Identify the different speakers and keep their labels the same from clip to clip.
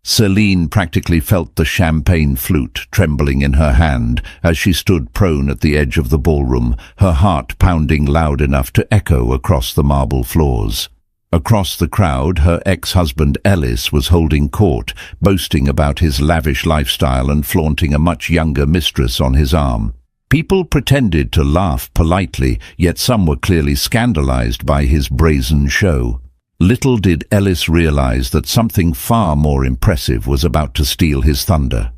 Speaker 1: Celine practically felt the champagne flute trembling in her hand as she stood prone at the edge of the ballroom, her heart pounding loud enough to echo across the marble floors. Across the crowd, her ex-husband Ellis was holding court, boasting about his lavish lifestyle and flaunting a much younger mistress on his arm. People pretended to laugh politely, yet some were clearly scandalized by his brazen show. Little did Ellis realize that something far more impressive was about to steal his thunder.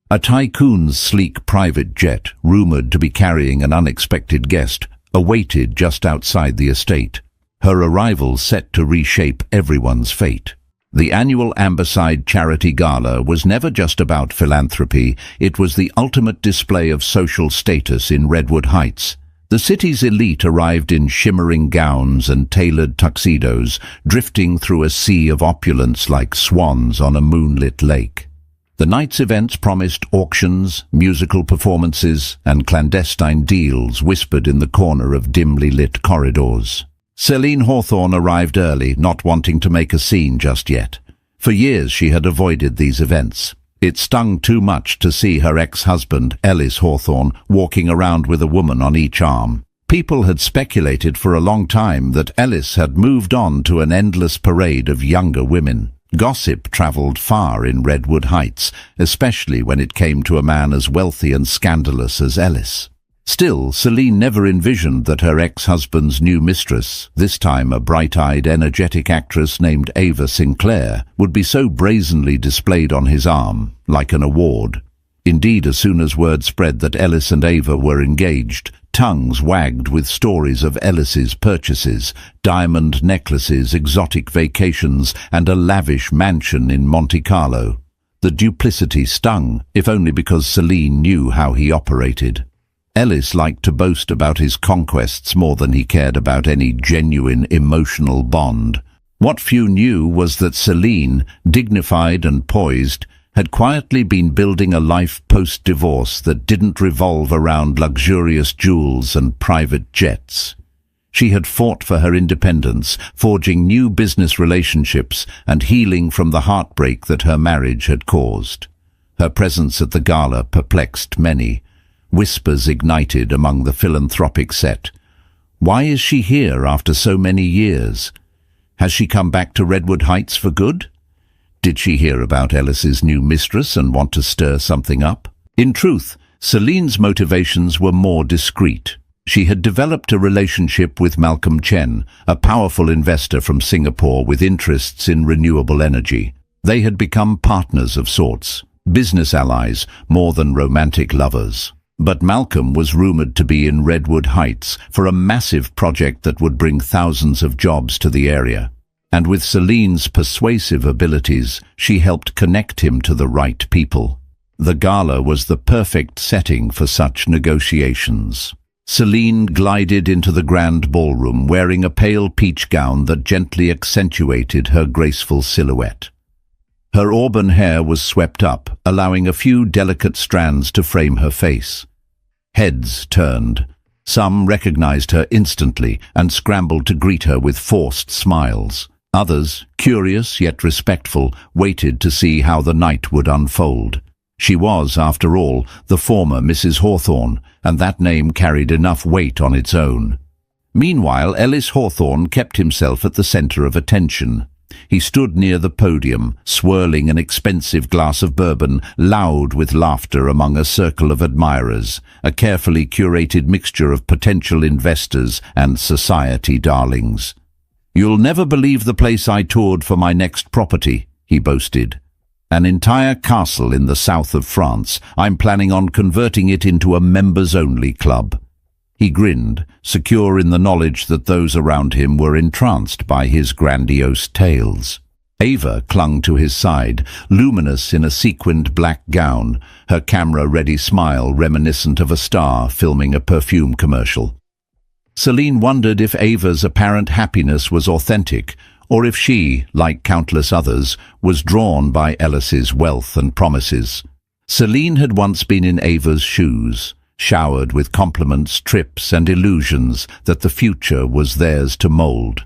Speaker 1: A Tycoon's sleek private jet, rumored to be carrying an unexpected guest, awaited just outside the estate. Her arrival set to reshape everyone's fate. The annual Amberside Charity Gala was never just about philanthropy, it was the ultimate display of social status in Redwood Heights. The city's elite arrived in shimmering gowns and tailored tuxedos, drifting through a sea of opulence like swans on a moonlit lake. The night's events promised auctions, musical performances, and clandestine deals whispered in the corner of dimly lit corridors. Celine Hawthorne arrived early, not wanting to make a scene just yet. For years she had avoided these events. It stung too much to see her ex-husband, Ellis Hawthorne, walking around with a woman on each arm. People had speculated for a long time that Ellis had moved on to an endless parade of younger women. Gossip travelled far in Redwood Heights, especially when it came to a man as wealthy and scandalous as Ellis. Still, Celine never envisioned that her ex-husband's new mistress, this time a bright-eyed, energetic actress named Ava Sinclair, would be so brazenly displayed on his arm, like an award. Indeed, as soon as word spread that Ellis and Ava were engaged, tongues wagged with stories of Ellis's purchases, diamond necklaces, exotic vacations, and a lavish mansion in Monte Carlo. The duplicity stung, if only because Celine knew how he operated. Ellis liked to boast about his conquests more than he cared about any genuine emotional bond. What few knew was that Celine, dignified and poised, had quietly been building a life post-divorce that didn't revolve around luxurious jewels and private jets. She had fought for her independence, forging new business relationships and healing from the heartbreak that her marriage had caused. Her presence at the gala perplexed many. Whispers ignited among the philanthropic set. Why is she here after so many years? Has she come back to Redwood Heights for good? Did she hear about Ellis's new mistress and want to stir something up? In truth, Celine's motivations were more discreet. She had developed a relationship with Malcolm Chen, a powerful investor from Singapore with interests in renewable energy. They had become partners of sorts, business allies more than romantic lovers. But Malcolm was rumored to be in Redwood Heights for a massive project that would bring thousands of jobs to the area. And with Celine's persuasive abilities, she helped connect him to the right people. The gala was the perfect setting for such negotiations. Celine glided into the grand ballroom wearing a pale peach gown that gently accentuated her graceful silhouette. Her auburn hair was swept up, allowing a few delicate strands to frame her face. Heads turned. Some recognized her instantly and scrambled to greet her with forced smiles. Others, curious yet respectful, waited to see how the night would unfold. She was, after all, the former Mrs. Hawthorne, and that name carried enough weight on its own. Meanwhile, Ellis Hawthorne kept himself at the center of attention. He stood near the podium, swirling an expensive glass of bourbon, loud with laughter among a circle of admirers, a carefully curated mixture of potential investors and society darlings. "You'll never believe the place I toured for my next property," he boasted. "An entire castle in the south of France. I'm planning on converting it into a members-only club." He grinned, secure in the knowledge that those around him were entranced by his grandiose tales. Ava clung to his side, luminous in a sequined black gown, her camera-ready smile reminiscent of a star filming a perfume commercial. Celine wondered if Ava's apparent happiness was authentic, or if she, like countless others, was drawn by Ellis's wealth and promises. Celine had once been in Ava's shoes, showered with compliments, trips, and illusions that the future was theirs to mold.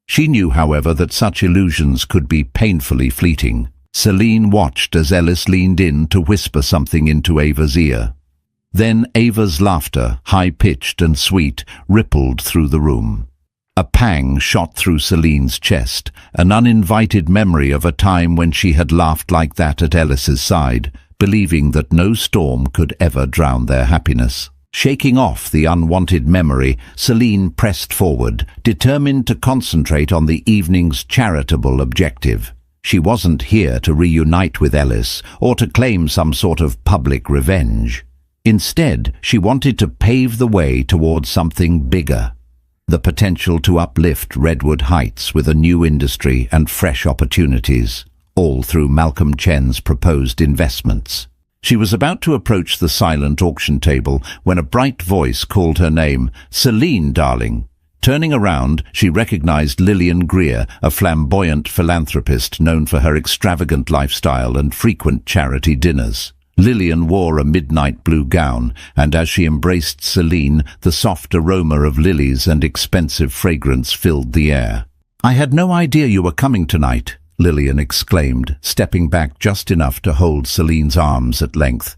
Speaker 1: She knew, however, that such illusions could be painfully fleeting. Celine watched as Ellis leaned in to whisper something into Ava's ear. Then Ava's laughter, high-pitched and sweet, rippled through the room. A pang shot through Celine's chest, an uninvited memory of a time when she had laughed like that at Ellis's side, believing that no storm could ever drown their happiness. Shaking off the unwanted memory, Celine pressed forward, determined to concentrate on the evening's charitable objective. She wasn't here to reunite with Ellis or to claim some sort of public revenge. Instead, she wanted to pave the way towards something bigger. The potential to uplift Redwood Heights with a new industry and fresh opportunities, all through Malcolm Chen's proposed investments. She was about to approach the silent auction table when a bright voice called her name, "Celine, darling." Turning around, she recognized Lillian Greer, a flamboyant philanthropist known for her extravagant lifestyle and frequent charity dinners. Lillian wore a midnight blue gown, and as she embraced Celine, the soft aroma of lilies and expensive fragrance filled the air. "I had no idea you were coming tonight," Lillian exclaimed, stepping back just enough to hold Celine's arms at length.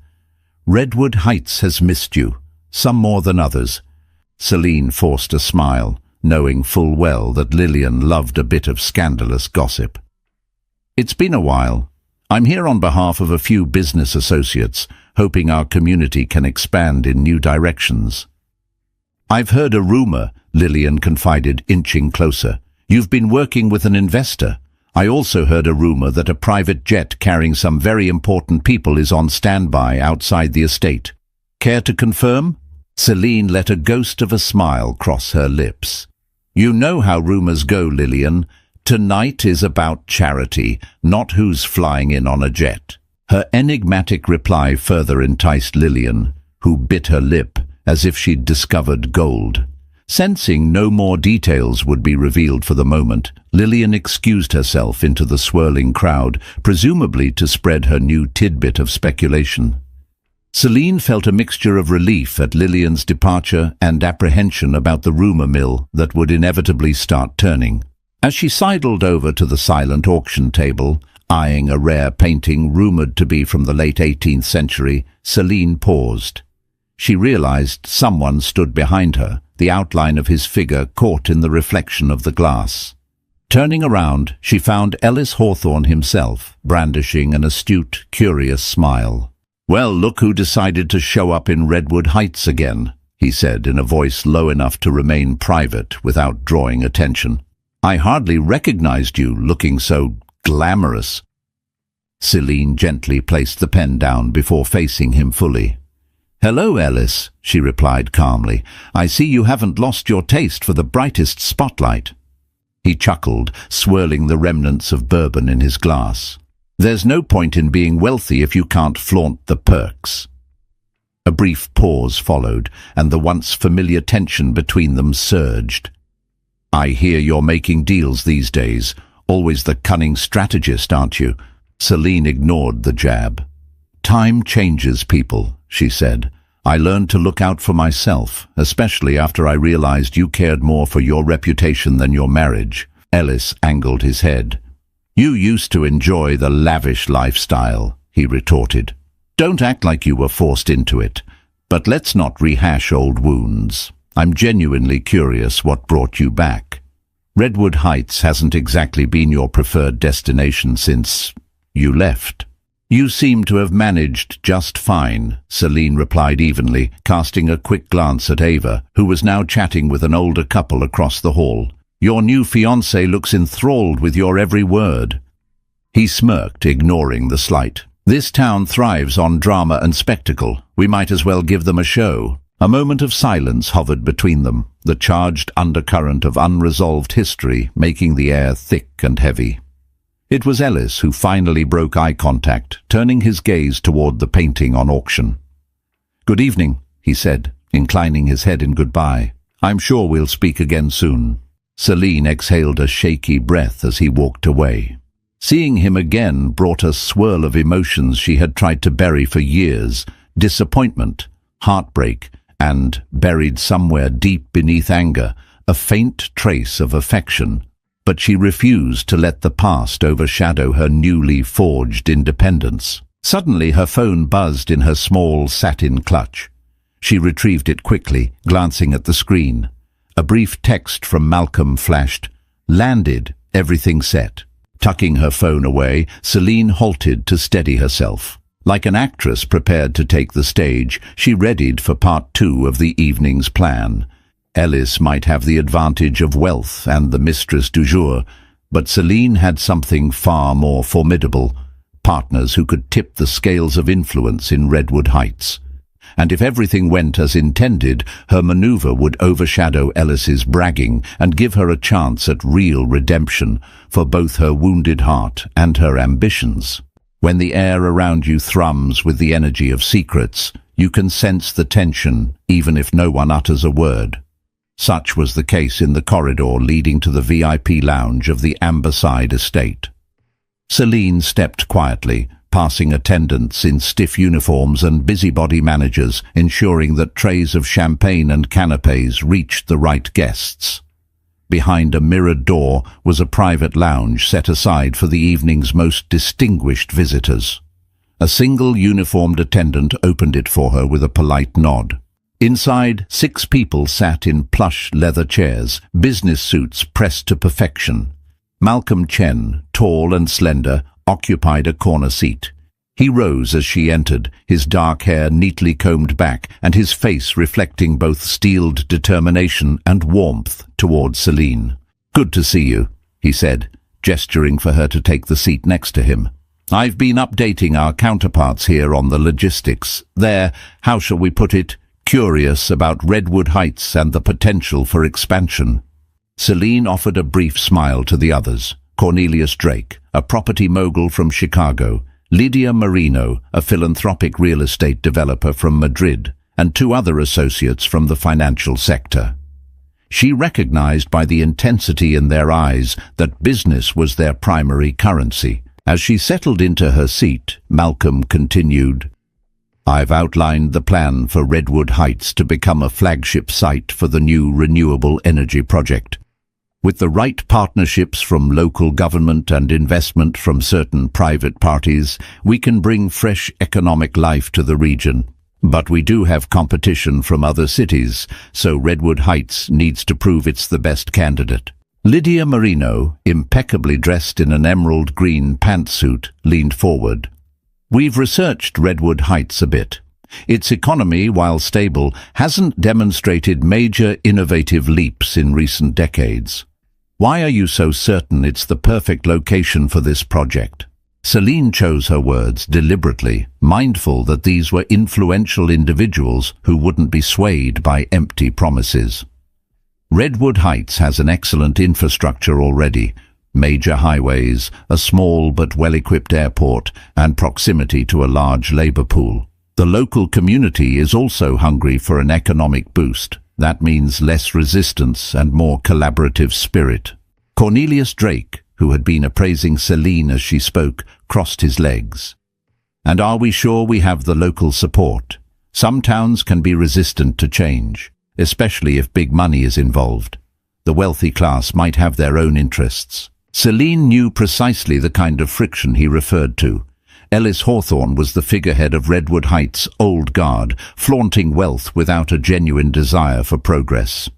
Speaker 1: "Redwood Heights has missed you, some more than others." Celine forced a smile, knowing full well that Lillian loved a bit of scandalous gossip. "It's been a while. I'm here on behalf of a few business associates, hoping our community can expand in new directions." "I've heard a rumor," Lillian confided, inching closer. "You've been working with an investor. I also heard a rumor that a private jet carrying some very important people is on standby outside the estate. Care to confirm?" Celine let a ghost of a smile cross her lips. "You know how rumors go, Lillian. Tonight is about charity, not who's flying in on a jet." Her enigmatic reply further enticed Lillian, who bit her lip as if she'd discovered gold. Sensing no more details would be revealed for the moment, Lillian excused herself into the swirling crowd, presumably to spread her new tidbit of speculation. Celine felt a mixture of relief at Lillian's departure and apprehension about the rumor mill that would inevitably start turning. As she sidled over to the silent auction table, eyeing a rare painting rumored to be from the late 18th century, Celine paused. She realized someone stood behind her, the outline of his figure caught in the reflection of the glass. Turning around, she found Ellis Hawthorne himself, brandishing an astute, curious smile. "Well, look who decided to show up in Redwood Heights again," he said in a voice low enough to remain private without drawing attention. "I hardly recognized you, looking so glamorous." Celine gently placed the pen down before facing him fully. "Hello, Ellis," she replied calmly. "I see you haven't lost your taste for the brightest spotlight." He chuckled, swirling the remnants of bourbon in his glass. "There's no point in being wealthy if you can't flaunt the perks." A brief pause followed, and the once familiar tension between them surged. "I hear you're making deals these days. Always the cunning strategist, aren't you?" Celine ignored the jab. "Time changes people," she said. "I learned to look out for myself, especially after I realized you cared more for your reputation than your marriage." Ellis angled his head. "You used to enjoy the lavish lifestyle," he retorted. "Don't act like you were forced into it. But let's not rehash old wounds. I'm genuinely curious what brought you back. Redwood Heights hasn't exactly been your preferred destination since you left." "You seem to have managed just fine," Celine replied evenly, casting a quick glance at Ava, who was now chatting with an older couple across the hall. "Your new fiancé looks enthralled with your every word." He smirked, ignoring the slight. "This town thrives on drama and spectacle. We might as well give them a show." A moment of silence hovered between them, the charged undercurrent of unresolved history making the air thick and heavy. It was Ellis who finally broke eye contact, turning his gaze toward the painting on auction. "Good evening," he said, inclining his head in goodbye. "I'm sure we'll speak again soon." Celine exhaled a shaky breath as he walked away. Seeing him again brought a swirl of emotions she had tried to bury for years: disappointment, heartbreak, and, buried somewhere deep beneath anger, a faint trace of affection. but she refused to let the past overshadow her newly forged independence. Suddenly her phone buzzed in her small satin clutch. She retrieved it quickly, glancing at the screen. A brief text from Malcolm flashed. "Landed, everything set." Tucking her phone away, Celine halted to steady herself. Like an actress prepared to take the stage, she readied for part 2 of the evening's plan. Ellis might have the advantage of wealth and the mistress du jour, but Celine had something far more formidable: partners who could tip the scales of influence in Redwood Heights. And if everything went as intended, her maneuver would overshadow Ellis's bragging and give her a chance at real redemption for both her wounded heart and her ambitions. When the air around you thrums with the energy of secrets, you can sense the tension even if no one utters a word. Such was the case in the corridor leading to the VIP lounge of the Amberside estate. Celine stepped quietly, passing attendants in stiff uniforms and busybody managers, ensuring that trays of champagne and canapes reached the right guests. Behind a mirrored door was a private lounge set aside for the evening's most distinguished visitors. A single uniformed attendant opened it for her with a polite nod. Inside, 6 people sat in plush leather chairs, business suits pressed to perfection. Malcolm Chen, tall and slender, occupied a corner seat. He rose as she entered, his dark hair neatly combed back and his face reflecting both steeled determination and warmth toward Celine. "Good to see you," he said, gesturing for her to take the seat next to him. "I've been updating our counterparts here on the logistics. They're, how shall we put it, curious about Redwood Heights and the potential for expansion." Celine offered a brief smile to the others. Cornelius Drake, a property mogul from Chicago, Lydia Marino, a philanthropic real estate developer from Madrid, and 2 other associates from the financial sector. She recognized by the intensity in their eyes that business was their primary currency. As she settled into her seat, Malcolm continued, "I've outlined the plan for Redwood Heights to become a flagship site for the new renewable energy project. With the right partnerships from local government and investment from certain private parties, we can bring fresh economic life to the region. But we do have competition from other cities, so Redwood Heights needs to prove it's the best candidate." Lydia Marino, impeccably dressed in an emerald green pantsuit, leaned forward. "We've researched Redwood Heights a bit. Its economy, while stable, hasn't demonstrated major innovative leaps in recent decades. Why are you so certain it's the perfect location for this project?" Celine chose her words deliberately, mindful that these were influential individuals who wouldn't be swayed by empty promises. Redwood Heights has an excellent infrastructure already: major highways, a small but well-equipped airport, and proximity to a large labor pool. The local community is also hungry for an economic boost. That means less resistance and more collaborative spirit. Cornelius Drake, who had been appraising Celine as she spoke, crossed his legs. "And are we sure we have the local support? Some towns can be resistant to change, especially if big money is involved. The wealthy class might have their own interests." Celine knew precisely the kind of friction he referred to. Ellis Hawthorne was the figurehead of Redwood Heights' old guard, flaunting wealth without a genuine desire for progress.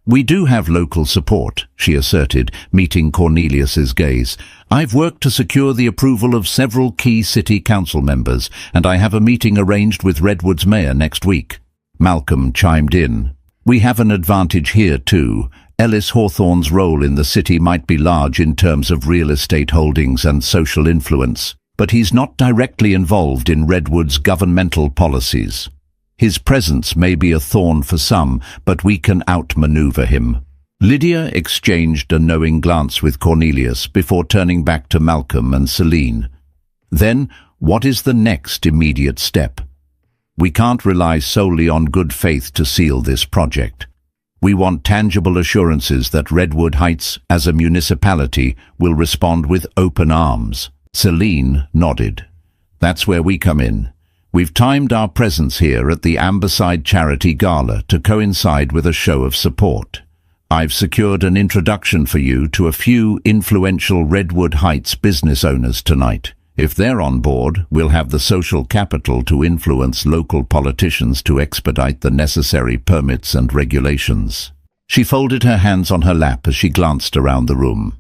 Speaker 1: "We do have local support," she asserted, meeting Cornelius's gaze. "I've worked to secure the approval of several key city council members, and I have a meeting arranged with Redwood's mayor next week." Malcolm chimed in. "We have an advantage here too. Ellis Hawthorne's role in the city might be large in terms of real estate holdings and social influence, but he's not directly involved in Redwood's governmental policies. His presence may be a thorn for some, but we can outmaneuver him." Lydia exchanged a knowing glance with Cornelius before turning back to Malcolm and Celine. "Then, what is the next immediate step? We can't rely solely on good faith to seal this project. We want tangible assurances that Redwood Heights, as a municipality, will respond with open arms." Celine nodded. "That's where we come in. We've timed our presence here at the Amberside Charity Gala to coincide with a show of support. I've secured an introduction for you to a few influential Redwood Heights business owners tonight. If they're on board, we'll have the social capital to influence local politicians to expedite the necessary permits and regulations. She folded her hands on her lap as she glanced around the room.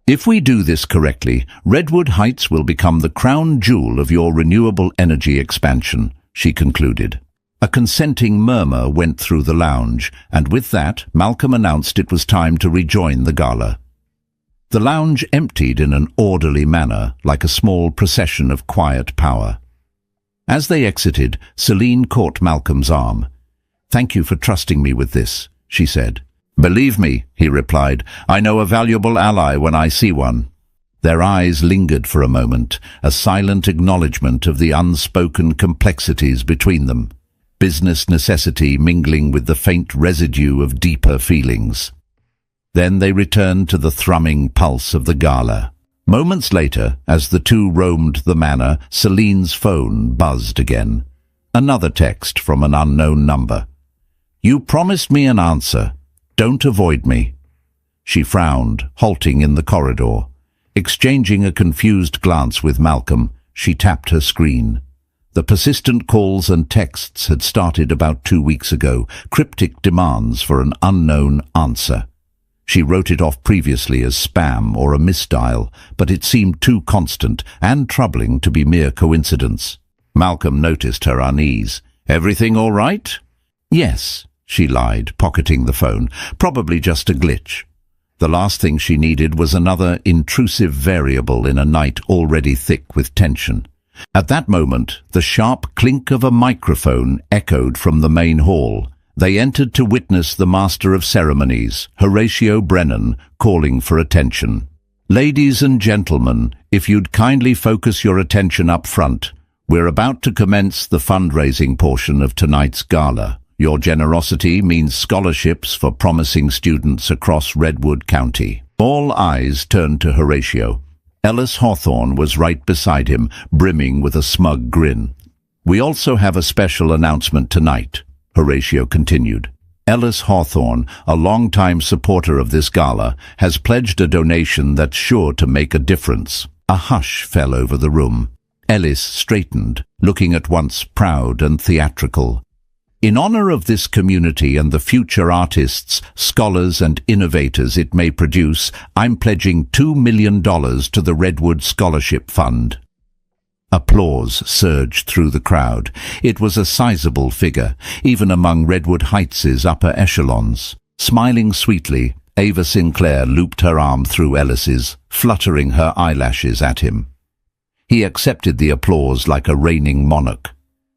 Speaker 1: If we do this correctly, Redwood Heights will become the crown jewel of your renewable energy expansion, she concluded. A consenting murmur went through the lounge, and with that, Malcolm announced it was time to rejoin the gala. The lounge emptied in an orderly manner, like a small procession of quiet power. As they exited, Celine caught Malcolm's arm. "Thank you for trusting me with this," she said. "Believe me," he replied, "I know a valuable ally when I see one." Their eyes lingered for a moment, a silent acknowledgement of the unspoken complexities between them, business necessity mingling with the faint residue of deeper feelings. Then they returned to the thrumming pulse of the gala. Moments later, as the two roamed the manor, Celine's phone buzzed again. Another text from an unknown number. "You promised me an answer. Don't avoid me." She frowned, halting in the corridor. Exchanging a confused glance with Malcolm, she tapped her screen. The persistent calls and texts had started about 2 weeks ago, cryptic demands for an unknown answer. She wrote it off previously as spam or a misdial, but it seemed too constant and troubling to be mere coincidence. Malcolm noticed her unease. "Everything all right?" "Yes," she lied, pocketing the phone. "Probably just a glitch." The last thing she needed was another intrusive variable in a night already thick with tension. At that moment, the sharp clink of a microphone echoed from the main hall. They entered to witness the Master of Ceremonies, Horatio Brennan, calling for attention. "Ladies and gentlemen, if you'd kindly focus your attention up front. We're about to commence the fundraising portion of tonight's gala. Your generosity means scholarships for promising students across Redwood County." All eyes turned to Horatio. Ellis Hawthorne was right beside him, brimming with a smug grin. "We also have a special announcement tonight," Horatio continued. "Ellis Hawthorne, a longtime supporter of this gala, has pledged a donation that's sure to make a difference." A hush fell over the room. Ellis straightened, looking at once proud and theatrical. "In honor of this community and the future artists, scholars and innovators it may produce, I'm pledging $2 million to the Redwood Scholarship Fund." Applause surged through the crowd. It was a sizable figure, even among Redwood Heights' upper echelons. Smiling sweetly, Ava Sinclair looped her arm through Ellis's, fluttering her eyelashes at him. He accepted the applause like a reigning monarch.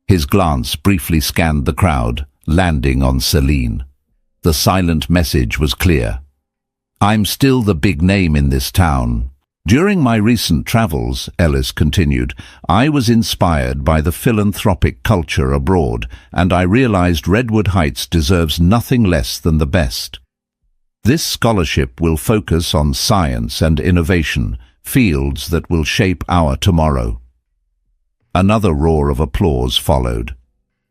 Speaker 1: His glance briefly scanned the crowd, landing on Celine. The silent message was clear. "I'm still the big name in this town. During my recent travels," Ellis continued, "I was inspired by the philanthropic culture abroad, and I realized Redwood Heights deserves nothing less than the best. This scholarship will focus on science and innovation, fields that will shape our tomorrow." Another roar of applause followed.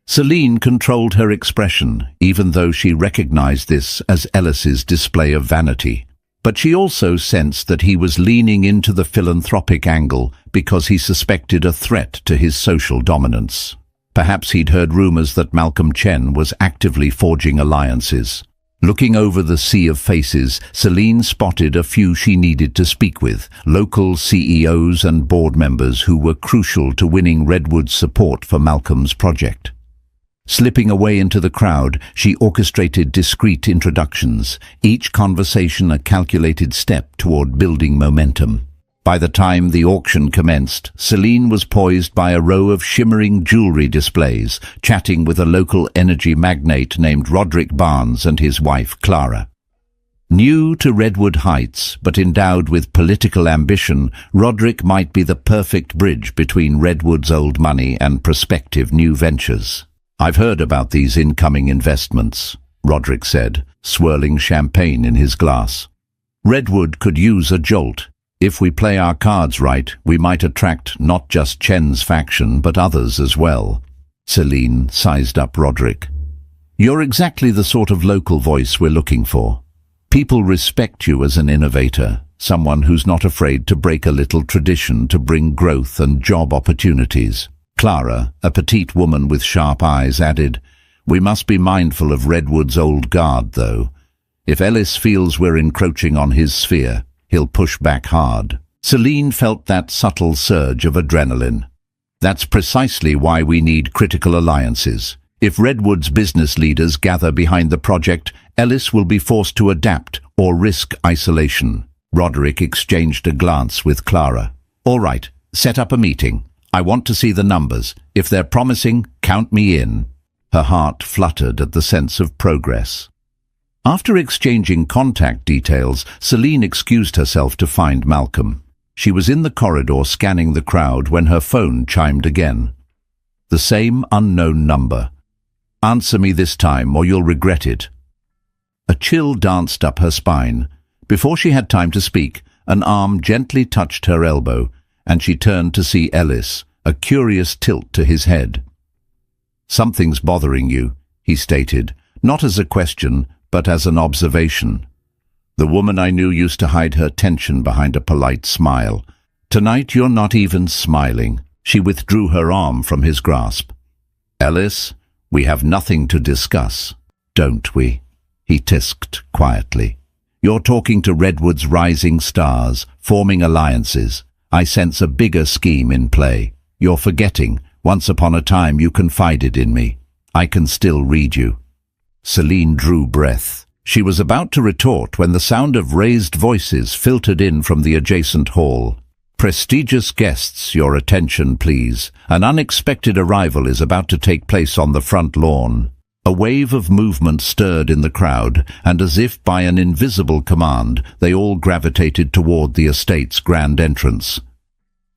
Speaker 1: Celine controlled her expression, even though she recognized this as Ellis's display of vanity. But she also sensed that he was leaning into the philanthropic angle because he suspected a threat to his social dominance. Perhaps he'd heard rumors that Malcolm Chen was actively forging alliances. Looking over the sea of faces, Celine spotted a few she needed to speak with, local CEOs and board members who were crucial to winning Redwood's support for Malcolm's project. Slipping away into the crowd, she orchestrated discreet introductions, each conversation a calculated step toward building momentum. By the time the auction commenced, Celine was poised by a row of shimmering jewelry displays, chatting with a local energy magnate named Roderick Barnes and his wife Clara. New to Redwood Heights, but endowed with political ambition, Roderick might be the perfect bridge between Redwood's old money and prospective new ventures. "I've heard about these incoming investments," Roderick said, swirling champagne in his glass. "Redwood could use a jolt. If we play our cards right, we might attract not just Chen's faction, but others as well." Celine sized up Roderick. "You're exactly the sort of local voice we're looking for. People respect you as an innovator, someone who's not afraid to break a little tradition to bring growth and job opportunities. Clara, a petite woman with sharp eyes, added, "We must be mindful of Redwood's old guard, though. If Ellis feels we're encroaching on his sphere, he'll push back hard." Celine felt that subtle surge of adrenaline. That's precisely why we need critical alliances. If Redwood's business leaders gather behind the project, Ellis will be forced to adapt or risk isolation. Roderick exchanged a glance with Clara. "All right, set up a meeting. I want to see the numbers. If they're promising, count me in." Her heart fluttered at the sense of progress. After exchanging contact details, Celine excused herself to find Malcolm. She was in the corridor scanning the crowd when her phone chimed again. The same unknown number. "Answer me this time or you'll regret it." A chill danced up her spine. Before she had time to speak, an arm gently touched her elbow, and she turned to see Ellis, a curious tilt to his head. "Something's bothering you," he stated, not as a question, but as an observation. The woman I knew used to hide her tension behind a polite smile. Tonight you're not even smiling. She withdrew her arm from his grasp. "Ellis, we have nothing to discuss, don't we?" he tisked quietly. "You're talking to Redwood's rising stars, forming alliances. I sense a bigger scheme in play. You're forgetting, once upon a time you confided in me. I can still read you." Celine drew breath. She was about to retort when the sound of raised voices filtered in from the adjacent hall. "Prestigious guests, your attention, please. An unexpected arrival is about to take place on the front lawn." A wave of movement stirred in the crowd, and as if by an invisible command, they all gravitated toward the estate's grand entrance.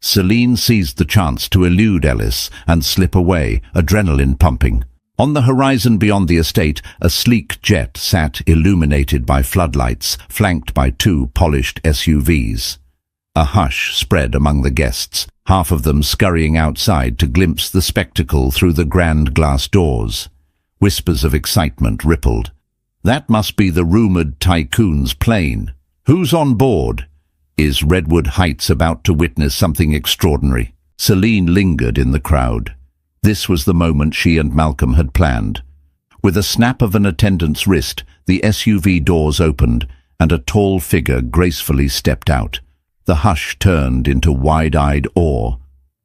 Speaker 1: Celine seized the chance to elude Ellis and slip away, adrenaline pumping. On the horizon beyond the estate, a sleek jet sat illuminated by floodlights, flanked by two polished SUVs. A hush spread among the guests, half of them scurrying outside to glimpse the spectacle through the grand glass doors. Whispers of excitement rippled. "That must be the rumored Tycoon's plane. Who's on board? Is Redwood Heights about to witness something extraordinary?" Celine lingered in the crowd. This was the moment she and Malcolm had planned. With a snap of an attendant's wrist, the SUV doors opened, and a tall figure gracefully stepped out. The hush turned into wide-eyed awe.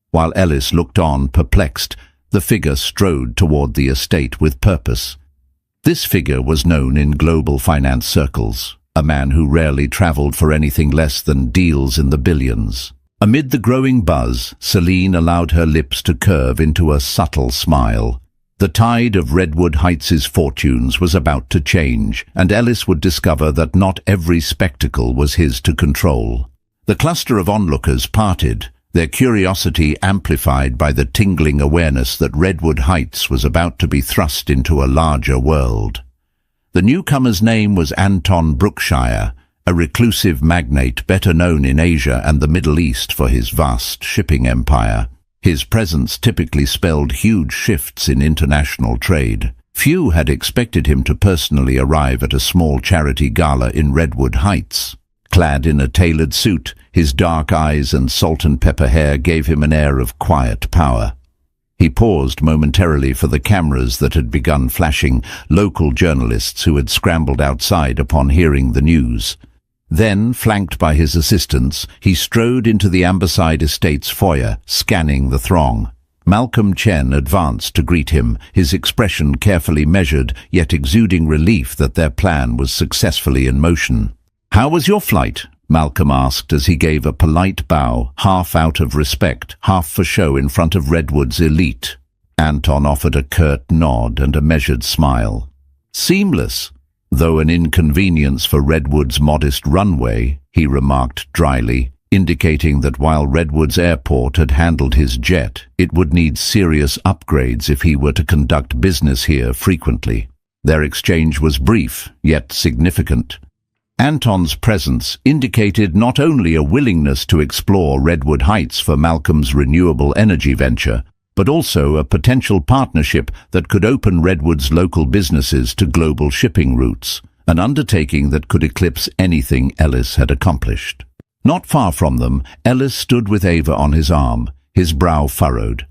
Speaker 1: While Ellis looked on, perplexed, the figure strode toward the estate with purpose. This figure was known in global finance circles, a man who rarely traveled for anything less than deals in the billions. Amid the growing buzz, Celine allowed her lips to curve into a subtle smile. The tide of Redwood Heights' fortunes was about to change, and Ellis would discover that not every spectacle was his to control. The cluster of onlookers parted, their curiosity amplified by the tingling awareness that Redwood Heights was about to be thrust into a larger world. The newcomer's name was Anton Brookshire, a reclusive magnate better known in Asia and the Middle East for his vast shipping empire. His presence typically spelled huge shifts in international trade. Few had expected him to personally arrive at a small charity gala in Redwood Heights. Clad in a tailored suit, his dark eyes and salt-and-pepper hair gave him an air of quiet power. He paused momentarily for the cameras that had begun flashing, local journalists who had scrambled outside upon hearing the news. Then, flanked by his assistants, he strode into the Amberside Estate's foyer, scanning the throng. Malcolm Chen advanced to greet him, his expression carefully measured, yet exuding relief that their plan was successfully in motion. "How was your flight?" Malcolm asked as he gave a polite bow, half out of respect, half for show in front of Redwood's elite. Anton offered a curt nod and a measured smile. "Seamless, though an inconvenience for Redwood's modest runway," he remarked dryly, indicating that while Redwood's airport had handled his jet, it would need serious upgrades if he were to conduct business here frequently. Their exchange was brief, yet significant. Anton's presence indicated not only a willingness to explore Redwood Heights for Malcolm's renewable energy venture, but also a potential partnership that could open Redwood's local businesses to global shipping routes, an undertaking that could eclipse anything Ellis had accomplished. Not far from them, Ellis stood with Ava on his arm, his brow furrowed.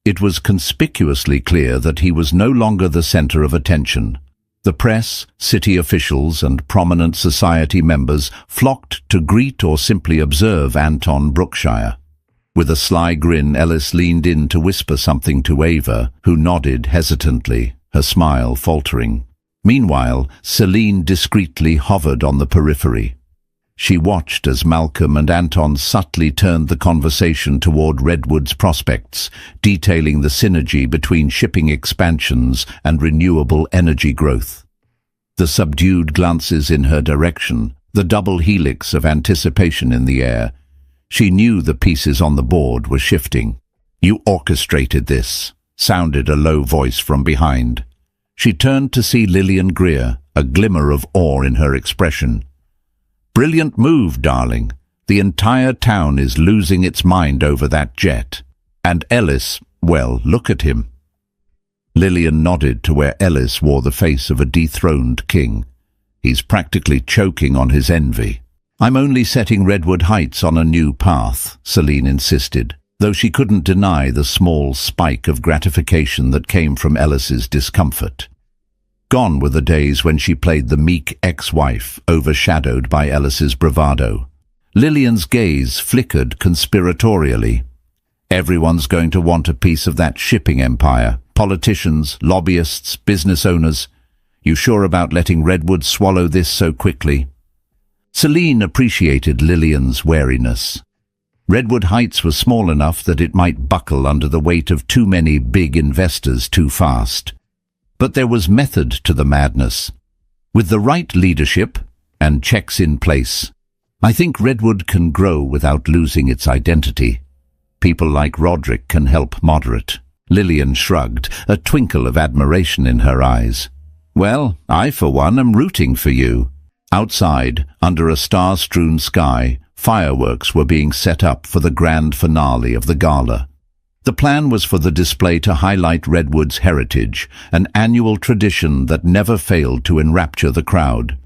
Speaker 1: It was conspicuously clear that he was no longer the center of attention. The press, city officials, and prominent society members flocked to greet or simply observe Anton Brookshire. With a sly grin, Ellis leaned in to whisper something to Ava, who nodded hesitantly, her smile faltering. Meanwhile, Celine discreetly hovered on the periphery. She watched as Malcolm and Anton subtly turned the conversation toward Redwood's prospects, detailing the synergy between shipping expansions and renewable energy growth. The subdued glances in her direction, the double helix of anticipation in the air. She knew the pieces on the board were shifting. "You orchestrated this," sounded a low voice from behind. She turned to see Lillian Greer, a glimmer of awe in her expression. "Brilliant move, darling. The entire town is losing its mind over that jet. And Ellis, well, look at him." Lillian nodded to where Ellis wore the face of a dethroned king. "He's practically choking on his envy." "I'm only setting Redwood Heights on a new path," Celine insisted, though she couldn't deny the small spike of gratification that came from Ellis's discomfort. Gone were the days when she played the meek ex-wife, overshadowed by Ellis's bravado. Lillian's gaze flickered conspiratorially. "Everyone's going to want a piece of that shipping empire. Politicians, lobbyists, business owners. You sure about letting Redwood swallow this so quickly?" Celine appreciated Lillian's wariness. Redwood Heights was small enough that it might buckle under the weight of too many big investors too fast. But there was method to the madness. With the right leadership and checks in place, I think Redwood can grow without losing its identity. People like Roderick can help moderate. Lillian shrugged, a twinkle of admiration in her eyes. "Well, I for one am rooting for you." Outside, under a star-strewn sky, fireworks were being set up for the grand finale of the gala. The plan was for the display to highlight Redwood's heritage, an annual tradition that never failed to enrapture the crowd.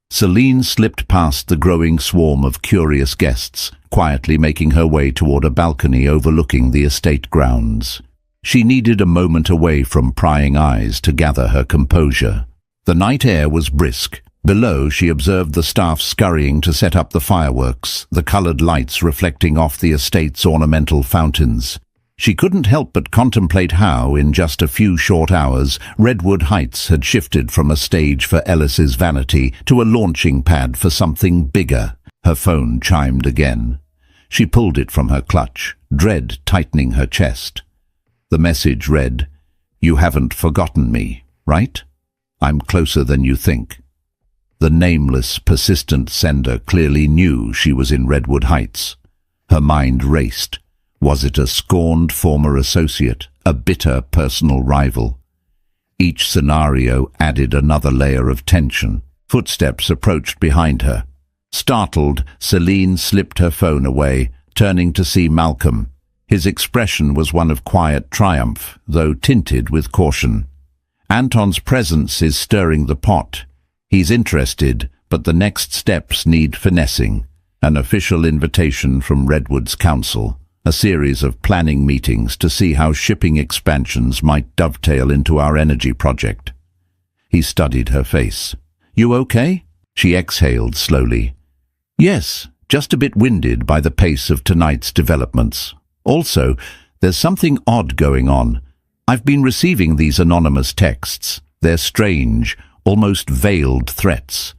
Speaker 1: Celine slipped past the growing swarm of curious guests, quietly making her way toward a balcony overlooking the estate grounds. She needed a moment away from prying eyes to gather her composure. The night air was brisk. Below, she observed the staff scurrying to set up the fireworks, the colored lights reflecting off the estate's ornamental fountains. She couldn't help but contemplate how, in just a few short hours, Redwood Heights had shifted from a stage for Ellis's vanity to a launching pad for something bigger. Her phone chimed again. She pulled it from her clutch, dread tightening her chest. The message read, "You haven't forgotten me, right? I'm closer than you think." The nameless, persistent sender clearly knew she was in Redwood Heights. Her mind raced. Was it a scorned former associate, a bitter personal rival? Each scenario added another layer of tension. Footsteps approached behind her. Startled, Celine slipped her phone away, turning to see Malcolm. His expression was one of quiet triumph, though tinted with caution. "Anton's presence is stirring the pot. He's interested, but the next steps need finessing. An official invitation from Redwood's council, a series of planning meetings to see how shipping expansions might dovetail into our energy project." He studied her face. "You okay?" She exhaled slowly. "Yes, just a bit winded by the pace of tonight's developments. Also, there's something odd going on. I've been receiving these anonymous texts. They're strange, almost veiled threats.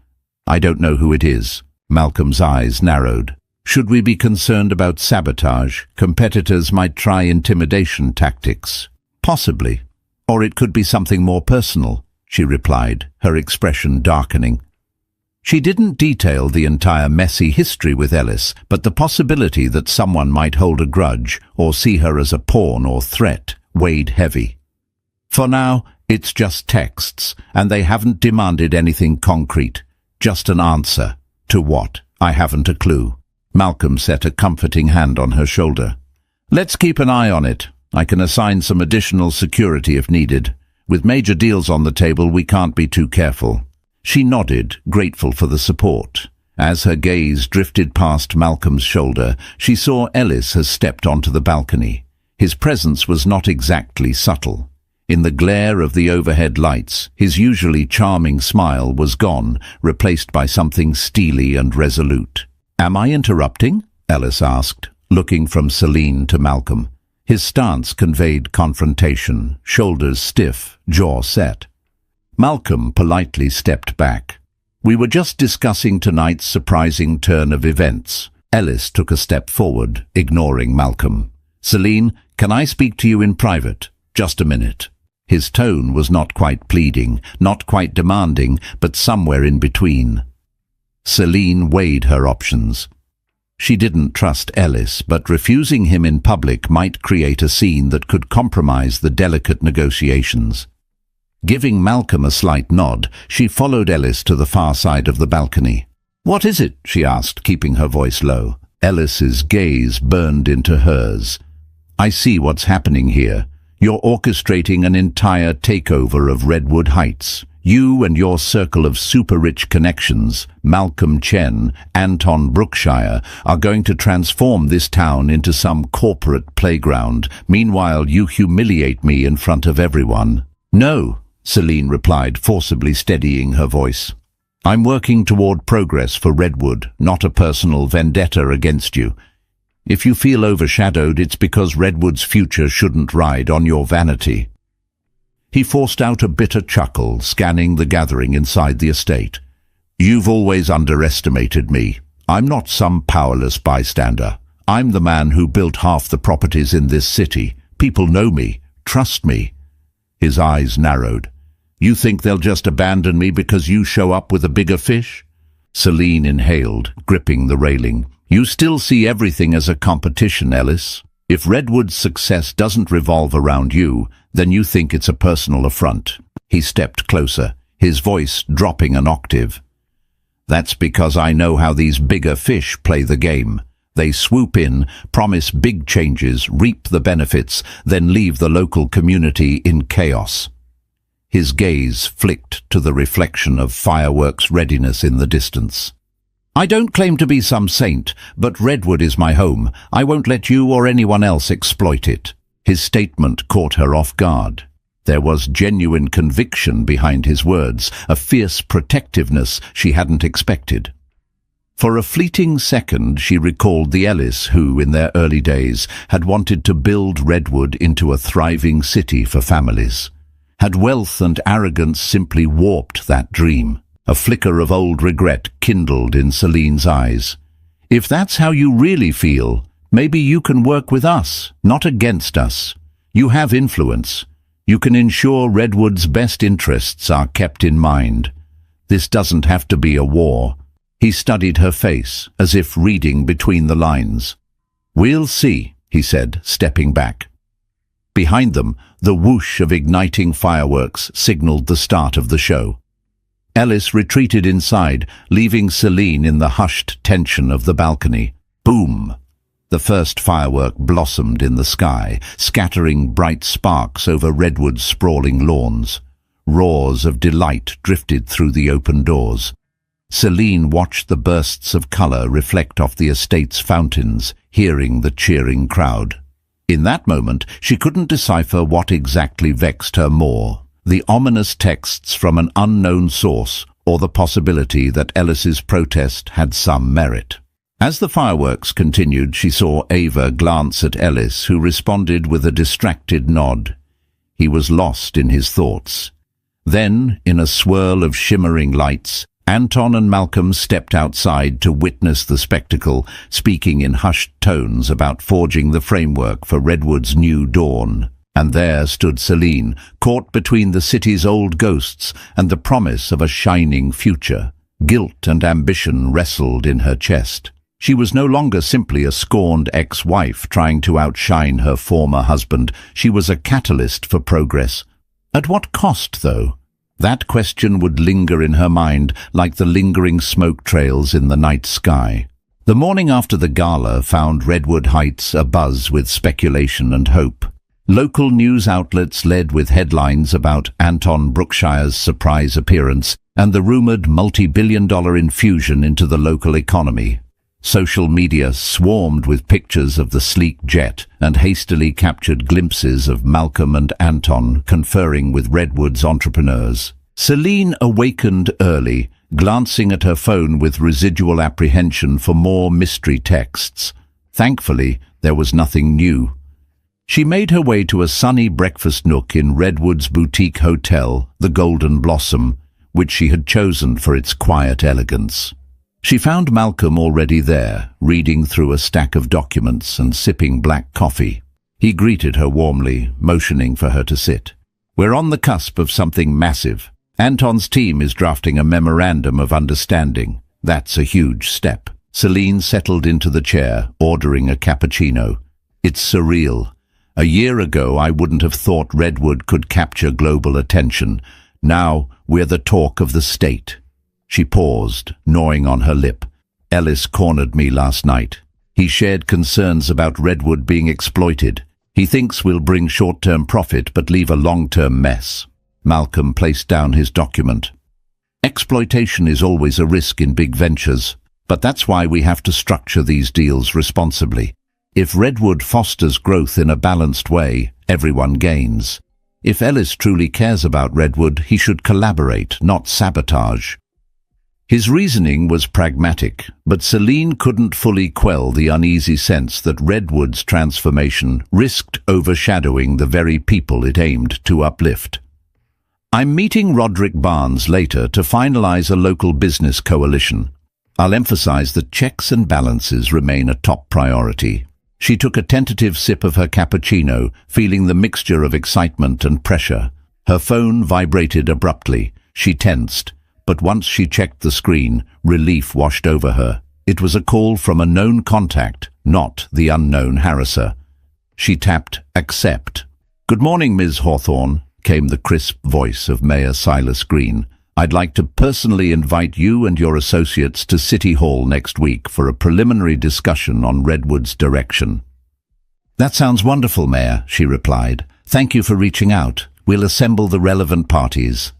Speaker 1: I don't know who it is." Malcolm's eyes narrowed. "Should we be concerned about sabotage? Competitors might try intimidation tactics." "Possibly. Or it could be something more personal," she replied, her expression darkening. She didn't detail the entire messy history with Ellis, but the possibility that someone might hold a grudge or see her as a pawn or threat weighed heavy. "For now, it's just texts, and they haven't demanded anything concrete. Just an answer. To what? I haven't a clue." Malcolm set a comforting hand on her shoulder. "Let's keep an eye on it. I can assign some additional security if needed. With major deals on the table, we can't be too careful." She nodded, grateful for the support. As her gaze drifted past Malcolm's shoulder, she saw Ellis has stepped onto the balcony. His presence was not exactly subtle. In the glare of the overhead lights, his usually charming smile was gone, replaced by something steely and resolute. "Am I interrupting?" Ellis asked, looking from Celine to Malcolm. His stance conveyed confrontation, shoulders stiff, jaw set. Malcolm politely stepped back. "We were just discussing tonight's surprising turn of events." Ellis took a step forward, ignoring Malcolm. "Celine, can I speak to you in private? Just a minute." His tone was not quite pleading, not quite demanding, but somewhere in between. Celine weighed her options. She didn't trust Ellis, but refusing him in public might create a scene that could compromise the delicate negotiations. Giving Malcolm a slight nod, she followed Ellis to the far side of the balcony. "What is it?" she asked, keeping her voice low. Ellis's gaze burned into hers. "I see what's happening here. You're orchestrating an entire takeover of Redwood Heights. You and your circle of super-rich connections, Malcolm Chen, Anton Brookshire, are going to transform this town into some corporate playground. Meanwhile, you humiliate me in front of everyone." "No," Celine replied, forcibly steadying her voice. "I'm working toward progress for Redwood, not a personal vendetta against you. If you feel overshadowed, it's because Redwood's future shouldn't ride on your vanity." He forced out a bitter chuckle, scanning the gathering inside the estate. "You've always underestimated me. I'm not some powerless bystander. I'm the man who built half the properties in this city. People know me, trust me." His eyes narrowed. "You think they'll just abandon me because you show up with a bigger fish?" Celine inhaled, gripping the railing. "You still see everything as a competition, Ellis. If Redwood's success doesn't revolve around you, then you think it's a personal affront." He stepped closer, his voice dropping an octave. "That's because I know how these bigger fish play the game. They swoop in, promise big changes, reap the benefits, then leave the local community in chaos." His gaze flicked to the reflection of fireworks readiness in the distance. "I don't claim to be some saint, but Redwood is my home. I won't let you or anyone else exploit it." His statement caught her off guard. There was genuine conviction behind his words, a fierce protectiveness she hadn't expected. For a fleeting second she recalled the Ellis who, in their early days, had wanted to build Redwood into a thriving city for families. Had wealth and arrogance simply warped that dream? A flicker of old regret kindled in Celine's eyes. "If that's how you really feel, maybe you can work with us, not against us. You have influence. You can ensure Redwood's best interests are kept in mind. This doesn't have to be a war." He studied her face, as if reading between the lines. "We'll see," he said, stepping back. Behind them, the whoosh of igniting fireworks signaled the start of the show. Ellis retreated inside, leaving Celine in the hushed tension of the balcony. Boom! The first firework blossomed in the sky, scattering bright sparks over Redwood's sprawling lawns. Roars of delight drifted through the open doors. Celine watched the bursts of color reflect off the estate's fountains, hearing the cheering crowd. In that moment, she couldn't decipher what exactly vexed her more: the ominous texts from an unknown source, or the possibility that Ellis's protest had some merit. As the fireworks continued, she saw Ava glance at Ellis, who responded with a distracted nod. He was lost in his thoughts. Then, in a swirl of shimmering lights, Anton and Malcolm stepped outside to witness the spectacle, speaking in hushed tones about forging the framework for Redwood's new dawn. And there stood Celine, caught between the city's old ghosts and the promise of a shining future. Guilt and ambition wrestled in her chest. She was no longer simply a scorned ex-wife trying to outshine her former husband. She was a catalyst for progress. At what cost, though? That question would linger in her mind like the lingering smoke trails in the night sky. The morning after the gala found Redwood Heights abuzz with speculation and hope. Local news outlets led with headlines about Anton Brookshire's surprise appearance and the rumored multi-billion-dollar infusion into the local economy. Social media swarmed with pictures of the sleek jet and hastily captured glimpses of Malcolm and Anton conferring with Redwood's entrepreneurs. Celine awakened early, glancing at her phone with residual apprehension for more mystery texts. Thankfully, there was nothing new. She made her way to a sunny breakfast nook in Redwood's boutique hotel, the Golden Blossom, which she had chosen for its quiet elegance. She found Malcolm already there, reading through a stack of documents and sipping black coffee. He greeted her warmly, motioning for her to sit. "We're on the cusp of something massive. Anton's team is drafting a memorandum of understanding. That's a huge step." Celine settled into the chair, ordering a cappuccino. "It's surreal. A year ago, I wouldn't have thought Redwood could capture global attention. Now, we're the talk of the state." She paused, gnawing on her lip. "Ellis cornered me last night. He shared concerns about Redwood being exploited. He thinks we'll bring short-term profit but leave a long-term mess." Malcolm placed down his document. "Exploitation is always a risk in big ventures, but that's why we have to structure these deals responsibly. If Redwood fosters growth in a balanced way, everyone gains. If Ellis truly cares about Redwood, he should collaborate, not sabotage." His reasoning was pragmatic, but Celine couldn't fully quell the uneasy sense that Redwood's transformation risked overshadowing the very people it aimed to uplift. "I'm meeting Roderick Barnes later to finalize a local business coalition. I'll emphasize that checks and balances remain a top priority." She took a tentative sip of her cappuccino, feeling the mixture of excitement and pressure. Her phone vibrated abruptly. She tensed, but once she checked the screen, relief washed over her. It was a call from a known contact, not the unknown harasser. She tapped accept. "Good morning, Ms. Hawthorne," came the crisp voice of Mayor Silas Green. "I'd like to personally invite you and your associates to City Hall next week for a preliminary discussion on Redwood's direction." "That sounds wonderful, Mayor," she replied. "Thank you for reaching out. We'll assemble the relevant parties."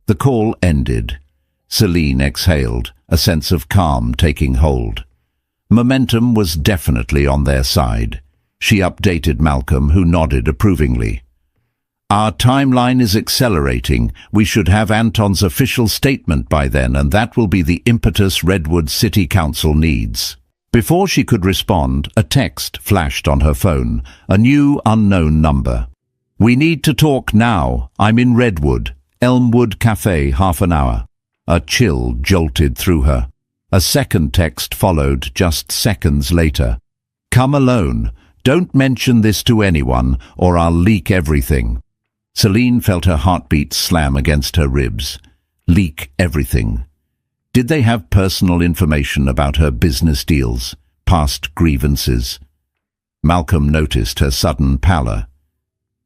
Speaker 1: The call ended. Celine exhaled, a sense of calm taking hold. Momentum was definitely on their side. She updated Malcolm, who nodded approvingly. "Our timeline is accelerating. We should have Anton's official statement by then, and that will be the impetus Redwood City Council needs." Before she could respond, a text flashed on her phone, a new unknown number. "We need to talk now. I'm in Redwood. Elmwood Cafe, half an hour." A chill jolted through her. A second text followed just seconds later. "Come alone. Don't mention this to anyone, or I'll leak everything." Celine felt her heartbeat slam against her ribs. Leak everything. Did they have personal information about her business deals, past grievances? Malcolm noticed her sudden pallor.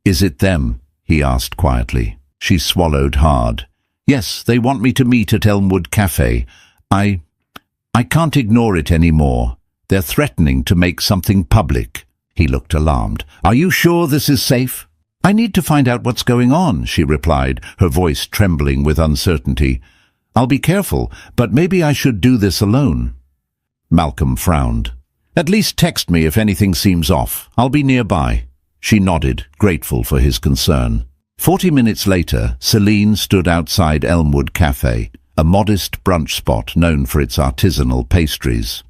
Speaker 1: "Is it them?" he asked quietly. She swallowed hard. "Yes, they want me to meet at Elmwood Cafe. I can't ignore it anymore. They're threatening to make something public." He looked alarmed. "Are you sure this is safe?" "I need to find out what's going on," she replied, her voice trembling with uncertainty. "I'll be careful, but maybe I should do this alone." Malcolm frowned. "At least text me if anything seems off. I'll be nearby." She nodded, grateful for his concern. 40 minutes later, Celine stood outside Elmwood Cafe, a modest brunch spot known for its artisanal pastries.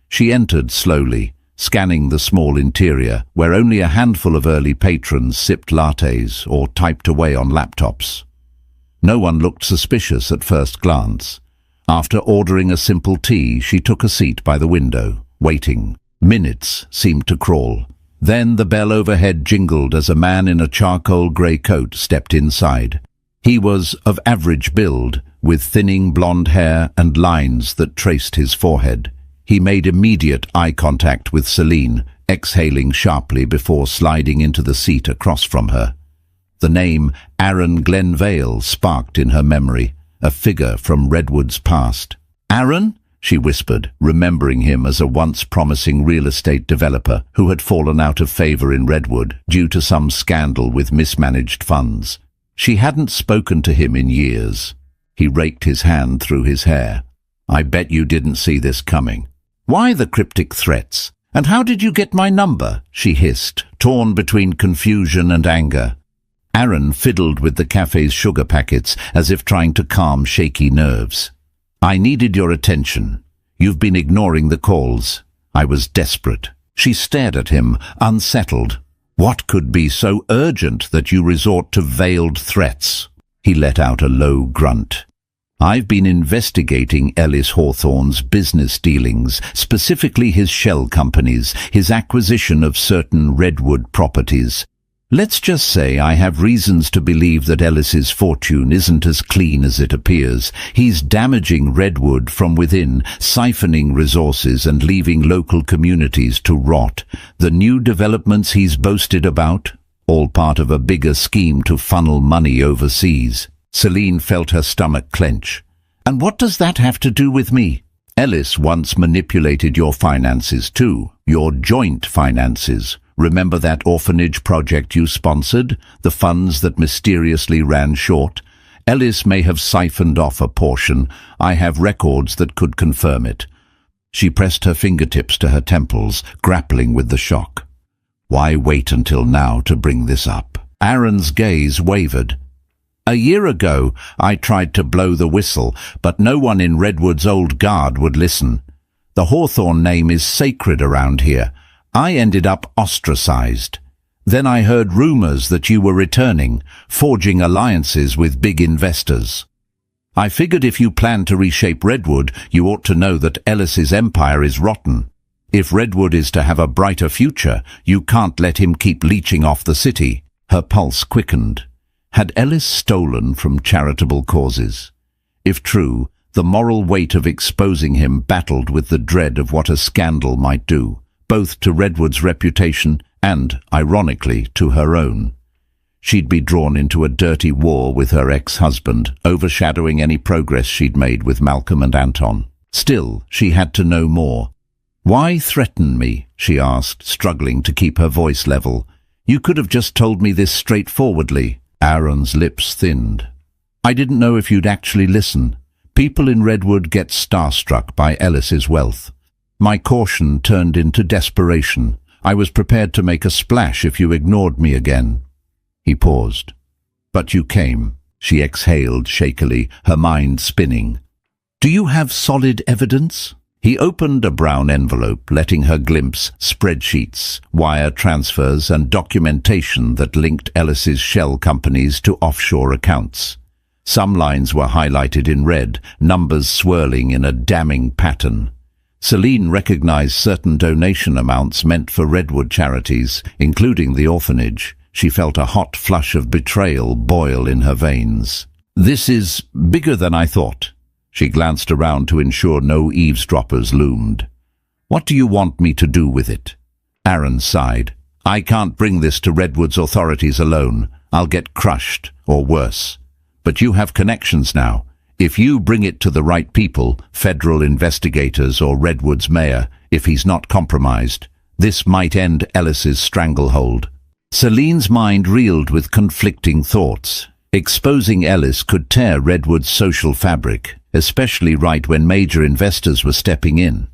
Speaker 1: She entered slowly, scanning the small interior, where only a handful of early patrons sipped lattes or typed away on laptops. No one looked suspicious at first glance. After ordering a simple tea, she took a seat by the window, waiting. Minutes seemed to crawl. Then the bell overhead jingled as a man in a charcoal grey coat stepped inside. He was of average build, with thinning blonde hair and lines that traced his forehead. He made immediate eye contact with Celine, exhaling sharply before sliding into the seat across from her. The name Aaron Glenvale sparked in her memory, a figure from Redwood's past. "Aaron?" she whispered, remembering him as a once promising real estate developer who had fallen out of favor in Redwood due to some scandal with mismanaged funds. She hadn't spoken to him in years. He raked his hand through his hair. "I bet you didn't see this coming." "Why the cryptic threats? And how did you get my number?" she hissed, torn between confusion and anger. Aaron fiddled with the cafe's sugar packets as if trying to calm shaky nerves. "I needed your attention. You've been ignoring the calls. I was desperate." She stared at him, unsettled. "What could be so urgent that you resort to veiled threats?" He let out a low grunt. "I've been investigating Ellis Hawthorne's business dealings, specifically his shell companies, his acquisition of certain Redwood properties. Let's just say I have reasons to believe that Ellis's fortune isn't as clean as it appears. He's damaging Redwood from within, siphoning resources and leaving local communities to rot. The new developments he's boasted about, all part of a bigger scheme to funnel money overseas." Celine felt her stomach clench. "And what does that have to do with me?" "Ellis once manipulated your finances too, your joint finances. Remember that orphanage project you sponsored? The funds that mysteriously ran short? Ellis may have siphoned off a portion. I have records that could confirm it." She pressed her fingertips to her temples, grappling with the shock. Why wait until now to bring this up? Aaron's gaze wavered. "A year ago, I tried to blow the whistle, but no one in Redwood's old guard would listen. The Hawthorne name is sacred around here. I ended up ostracized. Then I heard rumors that you were returning, forging alliances with big investors. I figured if you plan to reshape Redwood, you ought to know that Ellis's empire is rotten. If Redwood is to have a brighter future, you can't let him keep leeching off the city." Her pulse quickened. Had Ellis stolen from charitable causes? If true, the moral weight of exposing him battled with the dread of what a scandal might do, both to Redwood's reputation and, ironically, to her own. She'd be drawn into a dirty war with her ex-husband, overshadowing any progress she'd made with Malcolm and Anton. Still, she had to know more. "Why threaten me?" she asked, struggling to keep her voice level. "You could have just told me this straightforwardly." Aaron's lips thinned. "I didn't know if you'd actually listen. People in Redwood get starstruck by Ellis's wealth. My caution turned into desperation. I was prepared to make a splash if you ignored me again." He paused. "But you came," she exhaled shakily, her mind spinning. "Do you have solid evidence?" He opened a brown envelope, letting her glimpse spreadsheets, wire transfers and documentation that linked Ellis's shell companies to offshore accounts. Some lines were highlighted in red, numbers swirling in a damning pattern. Celine recognized certain donation amounts meant for Redwood charities, including the orphanage. She felt a hot flush of betrayal boil in her veins. "This is bigger than I thought." She glanced around to ensure no eavesdroppers loomed. "What do you want me to do with it?" Aaron sighed. "I can't bring this to Redwood's authorities alone. I'll get crushed, or worse. But you have connections now. If you bring it to the right people, federal investigators or Redwood's mayor, if he's not compromised, this might end Ellis's stranglehold." Celine's mind reeled with conflicting thoughts. Exposing Ellis could tear Redwood's social fabric, especially right when major investors were stepping in.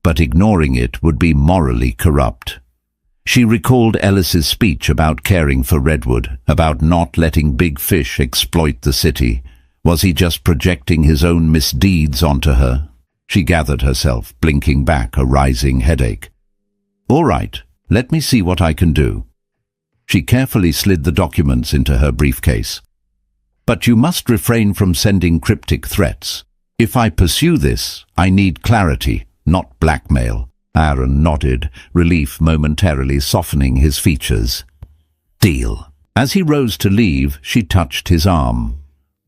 Speaker 1: But ignoring it would be morally corrupt. She recalled Ellis's speech about caring for Redwood, about not letting big fish exploit the city. Was he just projecting his own misdeeds onto her? She gathered herself, blinking back a rising headache. "All right, let me see what I can do." She carefully slid the documents into her briefcase. "But you must refrain from sending cryptic threats. If I pursue this, I need clarity, not blackmail." Aaron nodded, relief momentarily softening his features. "Deal." As he rose to leave, she touched his arm.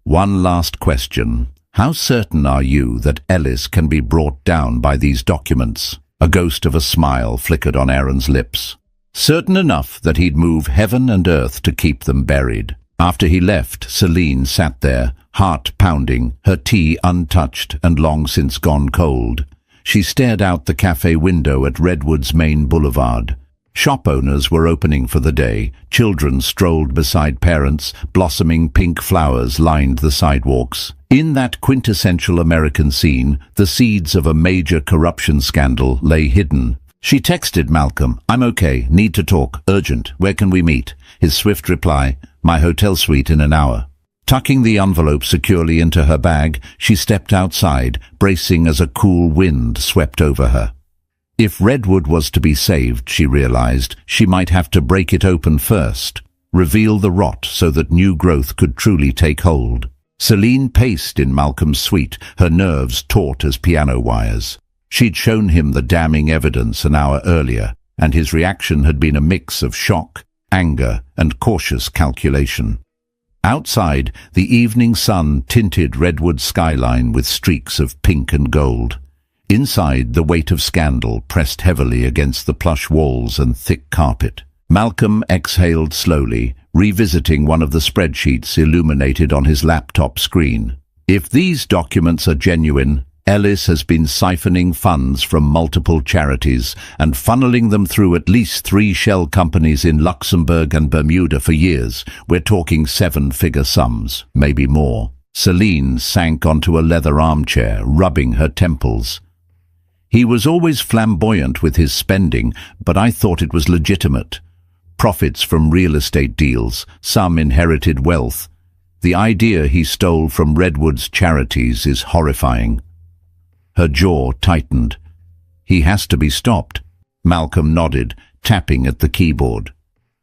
Speaker 1: "One last question. How certain are you that Ellis can be brought down by these documents?" A ghost of a smile flickered on Aaron's lips. "Certain enough that he'd move heaven and earth to keep them buried." After he left, Celine sat there, heart pounding, her tea untouched and long since gone cold. She stared out the cafe window at Redwood's main boulevard. Shop owners were opening for the day. Children strolled beside parents. Blossoming pink flowers lined the sidewalks. In that quintessential American scene, the seeds of a major corruption scandal lay hidden. She texted Malcolm, "I'm okay, need to talk, urgent, where can we meet?" His swift reply, "My hotel suite in an hour." Tucking the envelope securely into her bag, she stepped outside, bracing as a cool wind swept over her. If Redwood was to be saved, she realized, she might have to break it open first, reveal the rot so that new growth could truly take hold. Celine paced in Malcolm's suite, her nerves taut as piano wires. She'd shown him the damning evidence an hour earlier, and his reaction had been a mix of shock, anger, and cautious calculation. Outside, the evening sun tinted Redwood's skyline with streaks of pink and gold. Inside, the weight of scandal pressed heavily against the plush walls and thick carpet. Malcolm exhaled slowly, revisiting one of the spreadsheets illuminated on his laptop screen. If these documents are genuine, Ellis has been siphoning funds from multiple charities and funneling them through at least 3 shell companies in Luxembourg and Bermuda for years. We're talking 7-figure sums, maybe more. Celine sank onto a leather armchair, rubbing her temples. He was always flamboyant with his spending, but I thought it was legitimate. Profits from real estate deals, some inherited wealth. The idea he stole from Redwood's charities is horrifying. Her jaw tightened. He has to be stopped. Malcolm nodded, tapping at the keyboard.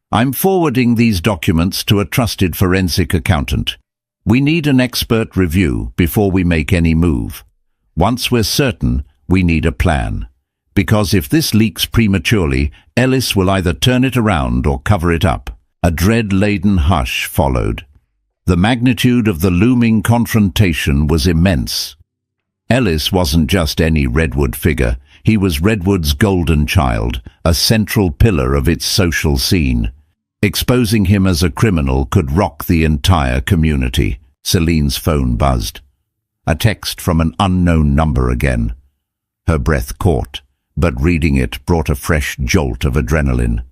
Speaker 1: "I'm forwarding these documents to a trusted forensic accountant. We need an expert review before we make any move. Once we're certain, we need a plan. Because if this leaks prematurely, Ellis will either turn it around or cover it up." A dread-laden hush followed. The magnitude of the looming confrontation was immense. Ellis wasn't just any Redwood figure. He was Redwood's golden child, a central pillar of its social scene. Exposing him as a criminal could rock the entire community. Celine's phone buzzed. A text from an unknown number again. Her breath caught, but reading it brought a fresh jolt of adrenaline.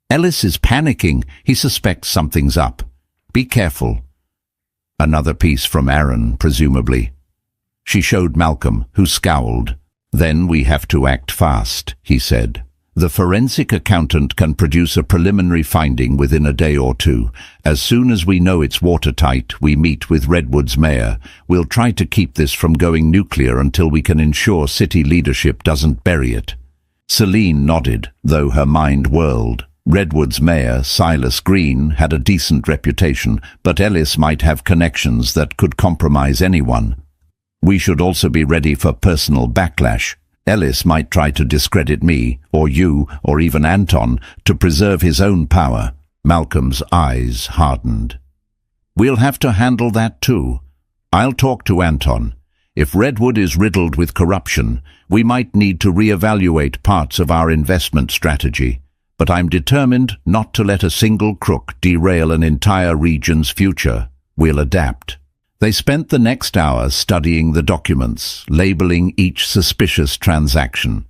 Speaker 1: "Ellis is panicking. He suspects something's up. Be careful." Another piece from Aaron, presumably. She showed Malcolm, who scowled. "Then we have to act fast," he said. "The forensic accountant can produce a preliminary finding within a day or two. As soon as we know it's watertight, we meet with Redwood's mayor. We'll try to keep this from going nuclear until we can ensure city leadership doesn't bury it." Celine nodded, though her mind whirled. Redwood's mayor, Silas Green, had a decent reputation, but Ellis might have connections that could compromise anyone. We should also be ready for personal backlash. Ellis might try to discredit me, or you, or even Anton, to preserve his own power. Malcolm's eyes hardened. "We'll have to handle that too. I'll talk to Anton. If Redwood is riddled with corruption, we might need to reevaluate parts of our investment strategy. But I'm determined not to let a single crook derail an entire region's future. We'll adapt." They spent the next hour studying the documents, labeling each suspicious transaction.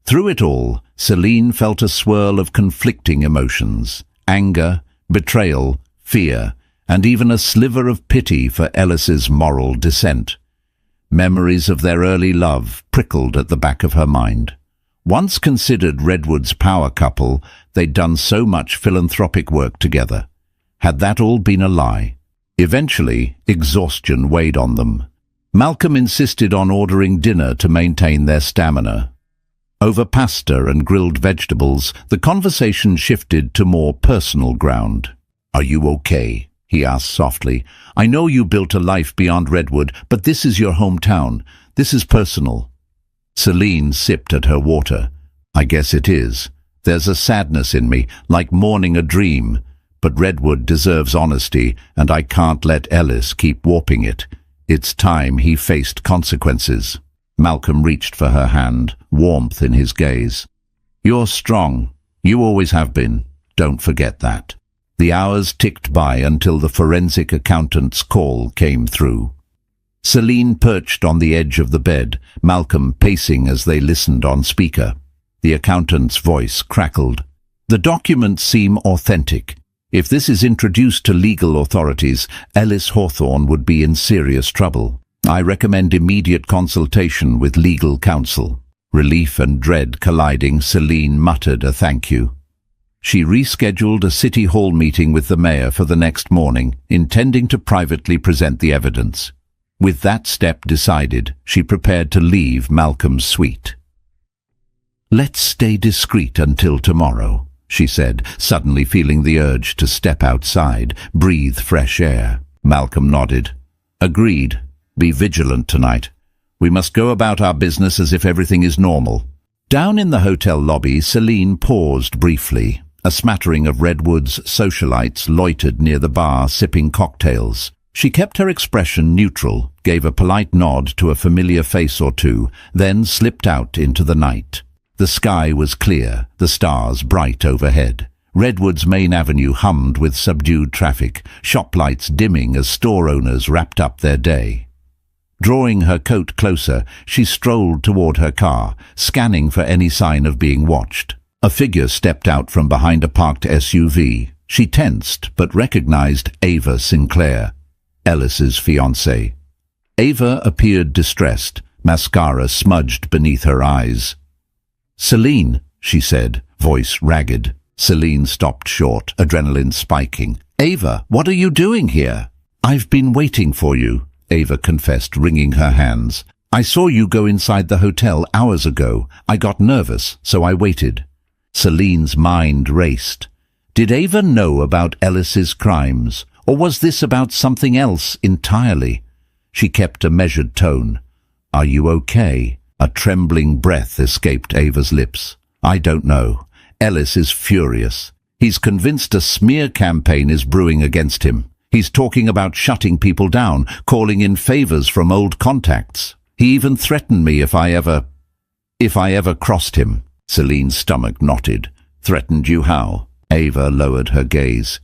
Speaker 1: Through it all, Celine felt a swirl of conflicting emotions: anger, betrayal, fear, and even a sliver of pity for Ellis's moral dissent. Memories of their early love prickled at the back of her mind. Once considered Redwood's power couple, they'd done so much philanthropic work together. Had that all been a lie? Eventually, exhaustion weighed on them. Malcolm insisted on ordering dinner to maintain their stamina. Over pasta and grilled vegetables, the conversation shifted to more personal ground. "Are you okay?" he asked softly. "I know you built a life beyond Redwood, but this is your hometown. This is personal." Celine sipped at her water. "I guess it is. There's a sadness in me, like mourning a dream. But Redwood deserves honesty, and I can't let Ellis keep warping it. It's time he faced consequences." Malcolm reached for her hand, warmth in his gaze. "You're strong. You always have been. Don't forget that." The hours ticked by until the forensic accountant's call came through. Celine perched on the edge of the bed, Malcolm pacing as they listened on speaker. The accountant's voice crackled. "The documents seem authentic. If this is introduced to legal authorities, Ellis Hawthorne would be in serious trouble. I recommend immediate consultation with legal counsel." Relief and dread colliding, Celine muttered a thank you. She rescheduled a city hall meeting with the mayor for the next morning, intending to privately present the evidence. With that step decided, she prepared to leave Malcolm's suite. "Let's stay discreet until tomorrow," she said, suddenly feeling the urge to step outside, breathe fresh air. Malcolm nodded. "Agreed. Be vigilant tonight. We must go about our business as if everything is normal." Down in the hotel lobby, Celine paused briefly. A smattering of Redwood's socialites loitered near the bar, sipping cocktails. She kept her expression neutral, gave a polite nod to a familiar face or two, then slipped out into the night. The sky was clear, the stars bright overhead. Redwood's main avenue hummed with subdued traffic, shop lights dimming as store owners wrapped up their day. Drawing her coat closer, she strolled toward her car, scanning for any sign of being watched. A figure stepped out from behind a parked SUV. She tensed, but recognized Ava Sinclair, Ellis's fiancée. Ava appeared distressed, mascara smudged beneath her eyes. "Celine," she said, voice ragged. Celine stopped short, adrenaline spiking. "Ava, what are you doing here?" "I've been waiting for you," Ava confessed, wringing her hands. "I saw you go inside the hotel hours ago. I got nervous, so I waited." Celine's mind raced. Did Ava know about Ellis's crimes, or was this about something else entirely? She kept a measured tone. "Are you okay?" A trembling breath escaped Ava's lips. "I don't know. Ellis is furious. He's convinced a smear campaign is brewing against him. He's talking about shutting people down, calling in favors from old contacts. He even threatened me if I ever crossed him." Celine's stomach knotted. "Threatened you how?" Ava lowered her gaze.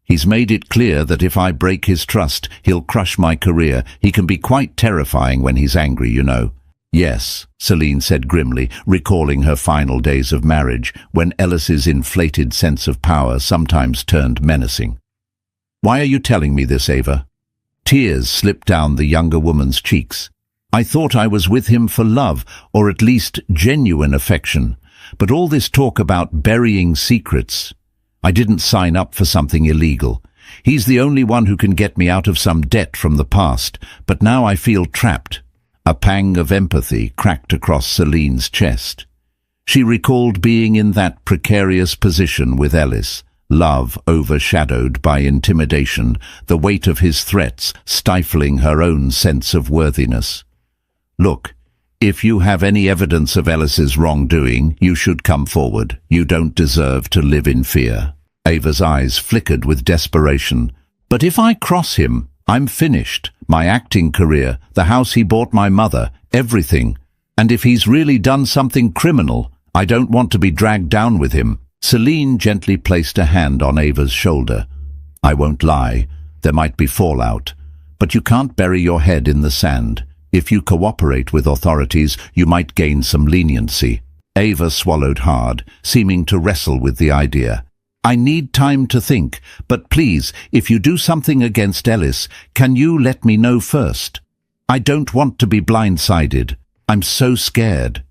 Speaker 1: "He's made it clear that if I break his trust, he'll crush my career. He can be quite terrifying when he's angry, you know." "Yes," Celine said grimly, recalling her final days of marriage, when Ellis's inflated sense of power sometimes turned menacing. "Why are you telling me this, Ava?" Tears slipped down the younger woman's cheeks. "I thought I was with him for love, or at least genuine affection. But all this talk about burying secrets. I didn't sign up for something illegal. He's the only one who can get me out of some debt from the past, but now I feel trapped." A pang of empathy cracked across Celine's chest. She recalled being in that precarious position with Ellis, love overshadowed by intimidation, the weight of his threats stifling her own sense of worthiness. "Look, if you have any evidence of Ellis's wrongdoing, you should come forward. You don't deserve to live in fear." Ava's eyes flickered with desperation. "But if I cross him, I'm finished. My acting career, the house he bought my mother, everything. And if he's really done something criminal, I don't want to be dragged down with him." Celine gently placed a hand on Ava's shoulder. "I won't lie. There might be fallout. But you can't bury your head in the sand. If you cooperate with authorities, you might gain some leniency." Ava swallowed hard, seeming to wrestle with the idea. "I need time to think, but please, if you do something against Ellis, can you let me know first? I don't want to be blindsided. I'm so scared."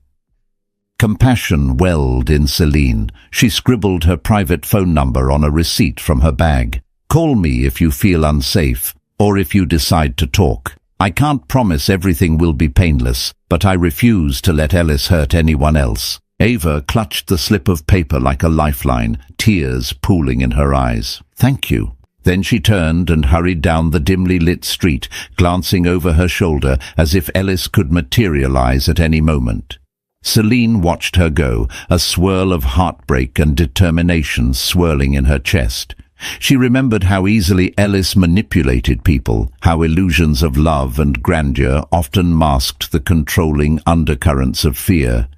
Speaker 1: Compassion welled in Celine. She scribbled her private phone number on a receipt from her bag. "Call me if you feel unsafe, or if you decide to talk. I can't promise everything will be painless, but I refuse to let Ellis hurt anyone else." Ava clutched the slip of paper like a lifeline, tears pooling in her eyes. "Thank you." Then she turned and hurried down the dimly lit street, glancing over her shoulder as if Ellis could materialize at any moment. Celine watched her go, a swirl of heartbreak and determination swirling in her chest. She remembered how easily Ellis manipulated people, how illusions of love and grandeur often masked the controlling undercurrents of fear.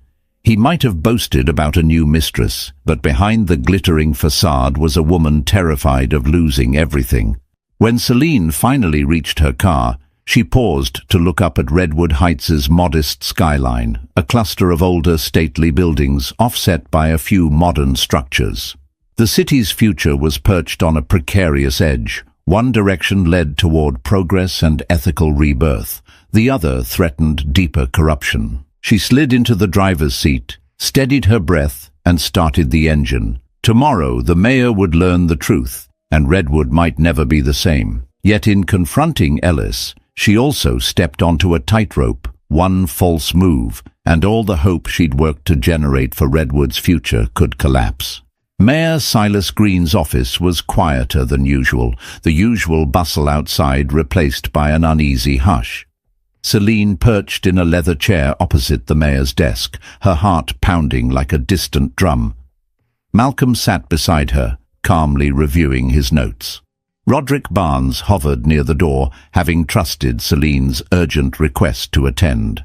Speaker 1: He might have boasted about a new mistress, but behind the glittering facade was a woman terrified of losing everything. When Celine finally reached her car, she paused to look up at Redwood Heights' modest skyline, a cluster of older stately buildings offset by a few modern structures. The city's future was perched on a precarious edge. One direction led toward progress and ethical rebirth. The other threatened deeper corruption. She slid into the driver's seat, steadied her breath, and started the engine. Tomorrow the mayor would learn the truth, and Redwood might never be the same. Yet in confronting Ellis, she also stepped onto a tightrope. One false move, and all the hope she'd worked to generate for Redwood's future could collapse. Mayor Silas Green's office was quieter than usual, the usual bustle outside replaced by an uneasy hush. Celine perched in a leather chair opposite the mayor's desk, her heart pounding like a distant drum. Malcolm sat beside her, calmly reviewing his notes. Roderick Barnes hovered near the door, having trusted Celine's urgent request to attend.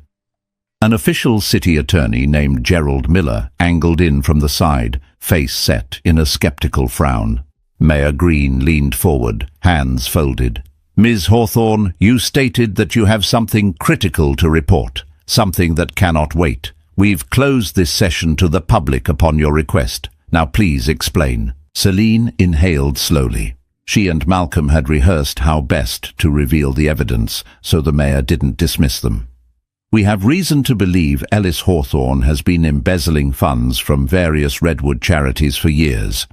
Speaker 1: An official city attorney named Gerald Miller angled in from the side, face set in a skeptical frown. Mayor Green leaned forward, hands folded. "Ms. Hawthorne, you stated that you have something critical to report, something that cannot wait. We've closed this session to the public upon your request. Now please explain." Celine inhaled slowly. She and Malcolm had rehearsed how best to reveal the evidence, so the mayor didn't dismiss them. "We have reason to believe Ellis Hawthorne has been embezzling funds from various Redwood charities for years.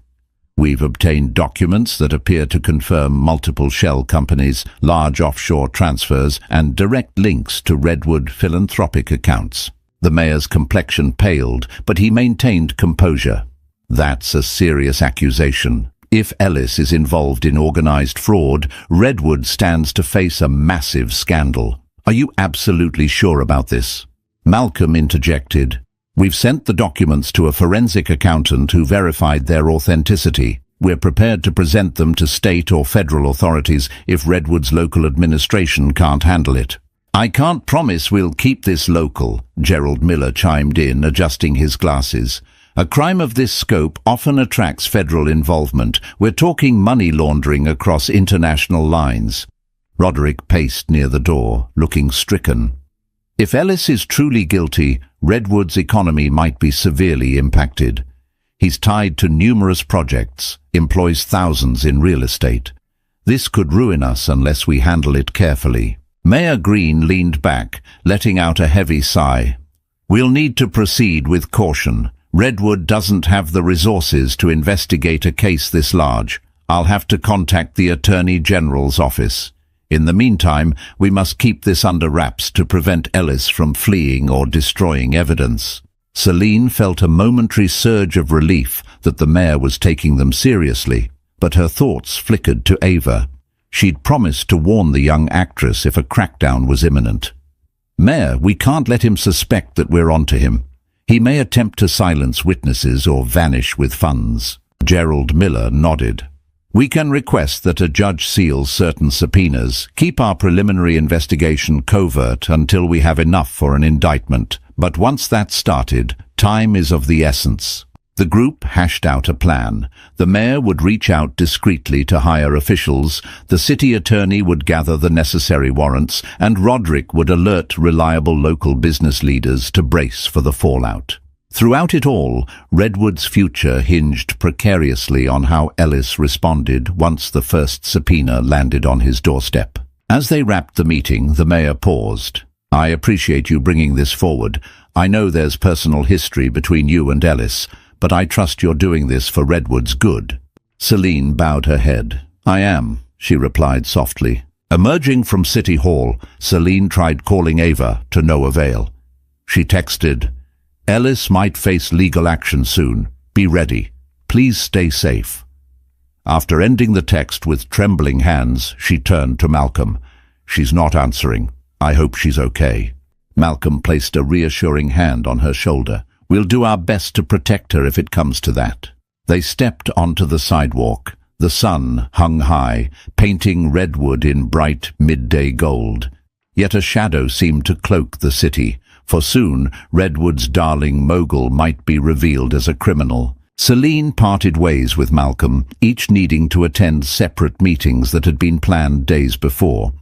Speaker 1: We've obtained documents that appear to confirm multiple shell companies, large offshore transfers, and direct links to Redwood philanthropic accounts." The mayor's complexion paled, but he maintained composure. "That's a serious accusation. If Ellis is involved in organized fraud, Redwood stands to face a massive scandal. Are you absolutely sure about this?" Malcolm interjected. "We've sent the documents to a forensic accountant who verified their authenticity. We're prepared to present them to state or federal authorities if Redwood's local administration can't handle it." "I can't promise we'll keep this local," Gerald Miller chimed in, adjusting his glasses. "A crime of this scope often attracts federal involvement. We're talking money laundering across international lines." Roderick paced near the door, looking stricken. If Ellis is truly guilty, Redwood's economy might be severely impacted. He's tied to numerous projects, employs thousands in real estate. This could ruin us unless we handle it carefully. Mayor Green leaned back, letting out a heavy sigh. "We'll need to proceed with caution. Redwood doesn't have the resources to investigate a case this large. I'll have to contact the Attorney General's office. In the meantime, we must keep this under wraps to prevent Ellis from fleeing or destroying evidence." Celine felt a momentary surge of relief that the mayor was taking them seriously, but her thoughts flickered to Ava. She'd promised to warn the young actress if a crackdown was imminent. "Mayor, we can't let him suspect that we're onto him. He may attempt to silence witnesses or vanish with funds." Gerald Miller nodded. "We can request that a judge seals certain subpoenas, keep our preliminary investigation covert until we have enough for an indictment. But once that's started, time is of the essence." The group hashed out a plan. The mayor would reach out discreetly to higher officials, the city attorney would gather the necessary warrants, and Roderick would alert reliable local business leaders to brace for the fallout. Throughout it all, Redwood's future hinged precariously on how Ellis responded once the first subpoena landed on his doorstep. As they wrapped the meeting, the mayor paused. "I appreciate you bringing this forward. I know there's personal history between you and Ellis, but I trust you're doing this for Redwood's good." Celine bowed her head. "I am," she replied softly. Emerging from City Hall, Celine tried calling Ava, to no avail. She texted, "Ellis might face legal action soon. Be ready. Please stay safe." After ending the text with trembling hands, she turned to Malcolm. "She's not answering. I hope she's okay." Malcolm placed a reassuring hand on her shoulder. "We'll do our best to protect her if it comes to that." They stepped onto the sidewalk. The sun hung high, painting Redwood in bright midday gold. Yet a shadow seemed to cloak the city, for soon Redwood's darling mogul might be revealed as a criminal. Celine parted ways with Malcolm, each needing to attend separate meetings that had been planned days before.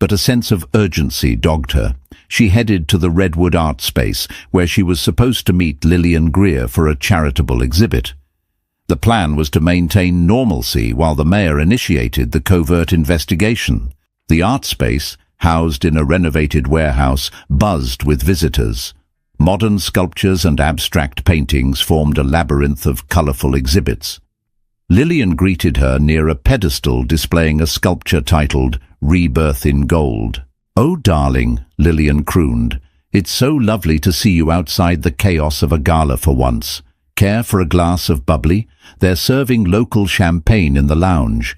Speaker 1: But a sense of urgency dogged her. She headed to the Redwood art space, where she was supposed to meet Lillian Greer for a charitable exhibit. The plan was to maintain normalcy while the mayor initiated the covert investigation. The art space, housed in a renovated warehouse, buzzed with visitors. Modern sculptures and abstract paintings formed a labyrinth of colorful exhibits. Lillian greeted her near a pedestal displaying a sculpture titled "Rebirth in Gold." "Oh, darling," Lillian crooned, "it's so lovely to see you outside the chaos of a gala for once. Care for a glass of bubbly? They're serving local champagne in the lounge."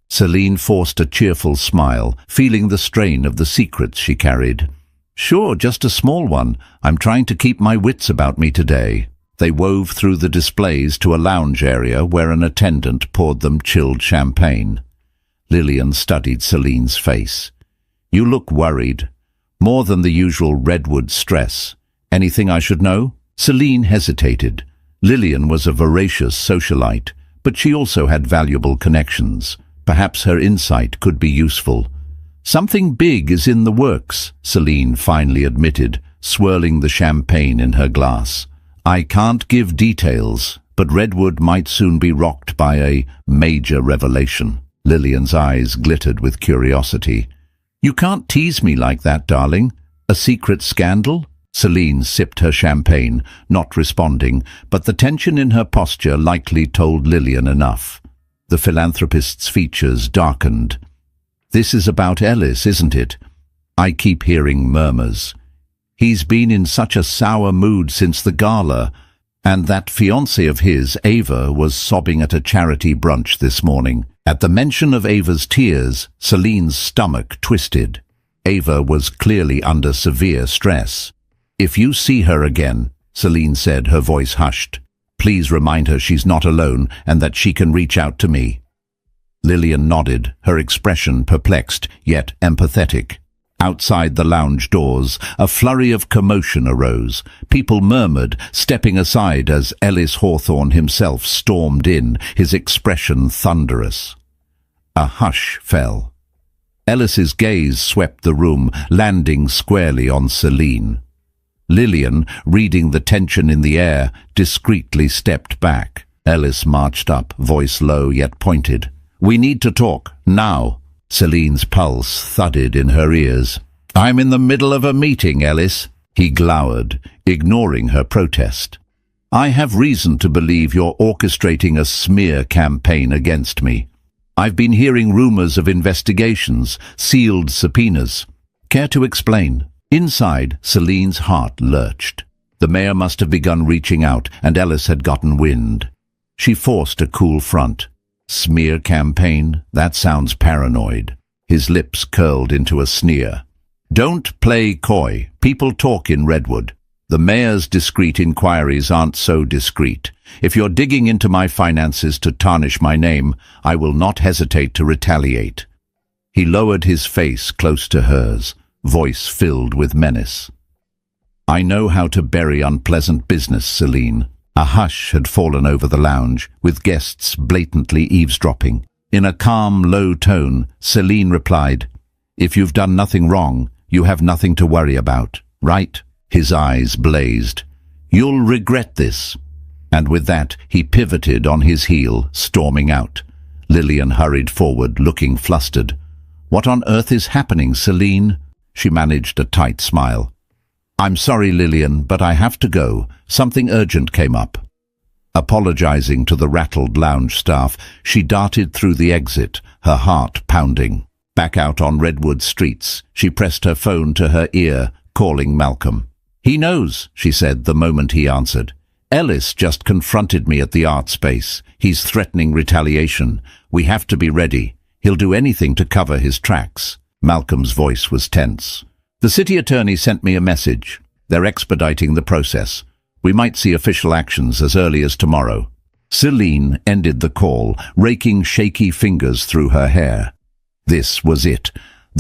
Speaker 1: Celine forced a cheerful smile, feeling the strain of the secrets she carried. "Sure, just a small one. I'm trying to keep my wits about me today." They wove through the displays to a lounge area where an attendant poured them chilled champagne. Lillian studied Celine's face. "You look worried. More than the usual Redwood stress. Anything I should know?" Celine hesitated. Lillian was a voracious socialite, but she also had valuable connections. Perhaps her insight could be useful. "Something big is in the works," Celine finally admitted, swirling the champagne in her glass. "I can't give details, but Redwood might soon be rocked by a major revelation." Lillian's eyes glittered with curiosity. "You can't tease me like that, darling. A secret scandal?" Celine sipped her champagne, not responding, but the tension in her posture likely told Lillian enough. The philanthropist's features darkened. "This is about Ellis, isn't it? I keep hearing murmurs. He's been in such a sour mood since the gala, and that fiancée of his, Ava, was sobbing at a charity brunch this morning." At the mention of Ava's tears, Celine's stomach twisted. Ava was clearly under severe stress. "If you see her again," Celine said, her voice hushed, "please remind her she's not alone and that she can reach out to me." Lillian nodded, her expression perplexed, yet empathetic. Outside the lounge doors, a flurry of commotion arose. People murmured, stepping aside as Ellis Hawthorne himself stormed in, his expression thunderous. A hush fell. Ellis's gaze swept the room, landing squarely on Celine. Lillian, reading the tension in the air, discreetly stepped back. Ellis marched up, voice low yet pointed. "We need to talk, now." Celine's pulse thudded in her ears. "I'm in the middle of a meeting, Ellis." He glowered, ignoring her protest. "I have reason to believe you're orchestrating a smear campaign against me. I've been hearing rumors of investigations, sealed subpoenas. Care to explain?" Inside, Celine's heart lurched. The mayor must have begun reaching out, and Ellis had gotten wind. She forced a cool front. "Smear campaign? That sounds paranoid." His lips curled into a sneer. "Don't play coy. People talk in Redwood. The mayor's discreet inquiries aren't so discreet. If you're digging into my finances to tarnish my name, I will not hesitate to retaliate." He lowered his face close to hers, voice filled with menace. "I know how to bury unpleasant business, Celine." A hush had fallen over the lounge, with guests blatantly eavesdropping. In a calm, low tone, Celine replied, "If you've done nothing wrong, you have nothing to worry about, right?" His eyes blazed. "You'll regret this." And with that, he pivoted on his heel, storming out. Lillian hurried forward, looking flustered. "What on earth is happening, Celine?" She managed a tight smile. "I'm sorry, Lillian, but I have to go. Something urgent came up." Apologizing to the rattled lounge staff, she darted through the exit, her heart pounding. Back out on Redwood streets, she pressed her phone to her ear, calling Malcolm. "He knows," she said the moment he answered. "Ellis just confronted me at the art space. He's threatening retaliation. We have to be ready. He'll do anything to cover his tracks." Malcolm's voice was tense. "The city attorney sent me a message. They're expediting the process. We might see official actions as early as tomorrow." Celine ended the call, raking shaky fingers through her hair. This was it.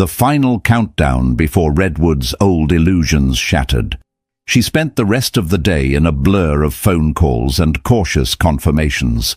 Speaker 1: The final countdown before Redwood's old illusions shattered. She spent the rest of the day in a blur of phone calls and cautious confirmations.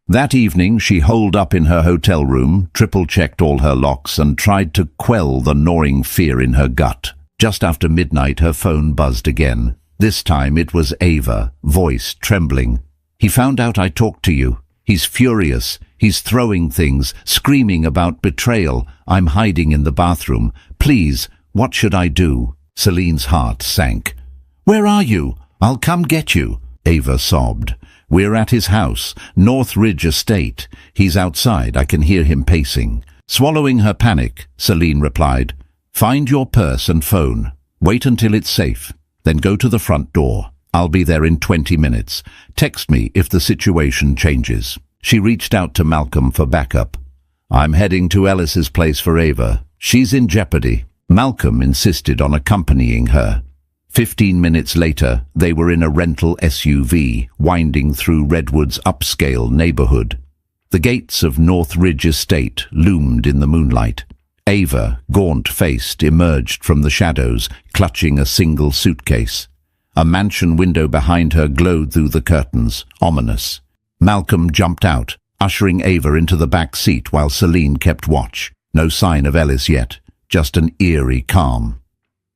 Speaker 1: That evening she holed up in her hotel room, triple-checked all her locks, and tried to quell the gnawing fear in her gut. Just after midnight her phone buzzed again. This time it was Ava, voice trembling. "He found out I talked to you. He's furious. He's throwing things, screaming about betrayal. I'm hiding in the bathroom. Please, what should I do?" Celine's heart sank. "Where are you? I'll come get you," Ava sobbed. "We're at his house, North Ridge Estate. He's outside. I can hear him pacing." Swallowing her panic, Celine replied, "Find your purse and phone. Wait until it's safe. Then go to the front door. I'll be there in 20 minutes. Text me if the situation changes." She reached out to Malcolm for backup. "I'm heading to Ellis's place for Ava. She's in jeopardy." Malcolm insisted on accompanying her. 15 minutes later, they were in a rental SUV, winding through Redwood's upscale neighborhood. The gates of North Ridge Estate loomed in the moonlight. Ava, gaunt-faced, emerged from the shadows, clutching a single suitcase. A mansion window behind her glowed through the curtains, ominous. Malcolm jumped out, ushering Ava into the back seat while Celine kept watch. No sign of Ellis yet, just an eerie calm.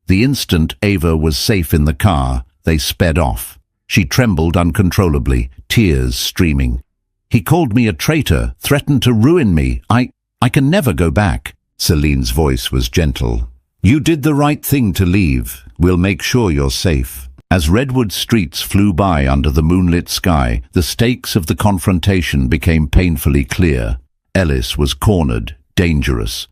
Speaker 1: The instant Ava was safe in the car, they sped off. She trembled uncontrollably, tears streaming. "He called me a traitor, threatened to ruin me. I can never go back." Celine's voice was gentle. "You did the right thing to leave. We'll make sure you're safe." As Redwood streets flew by under the moonlit sky, the stakes of the confrontation became painfully clear. Ellis was cornered, dangerous.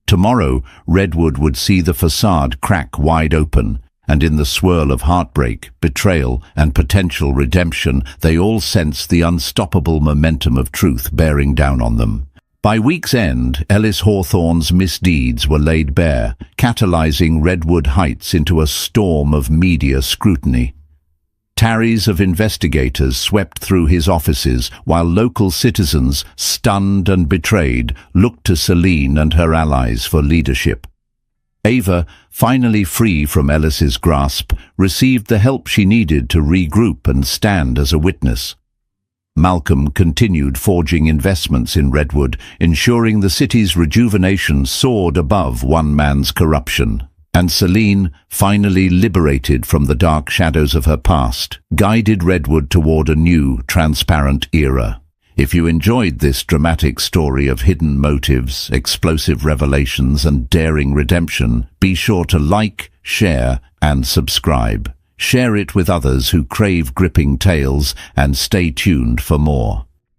Speaker 1: Tomorrow, Redwood would see the facade crack wide open, and in the swirl of heartbreak, betrayal, and potential redemption, they all sensed the unstoppable momentum of truth bearing down on them. By week's end, Ellis Hawthorne's misdeeds were laid bare, catalyzing Redwood Heights into a storm of media scrutiny. Tarries of investigators swept through his offices, while local citizens, stunned and betrayed, looked to Celine and her allies for leadership. Ava, finally free from Ellis's grasp, received the help she needed to regroup and stand as a witness. Malcolm continued forging investments in Redwood, ensuring the city's rejuvenation soared above one man's corruption. And Celine, finally liberated from the dark shadows of her past, guided Redwood toward a new, transparent era. If you enjoyed this dramatic story of hidden motives, explosive revelations, and daring redemption, be sure to like, share, and subscribe. Share it with others who crave gripping tales, and stay tuned for more.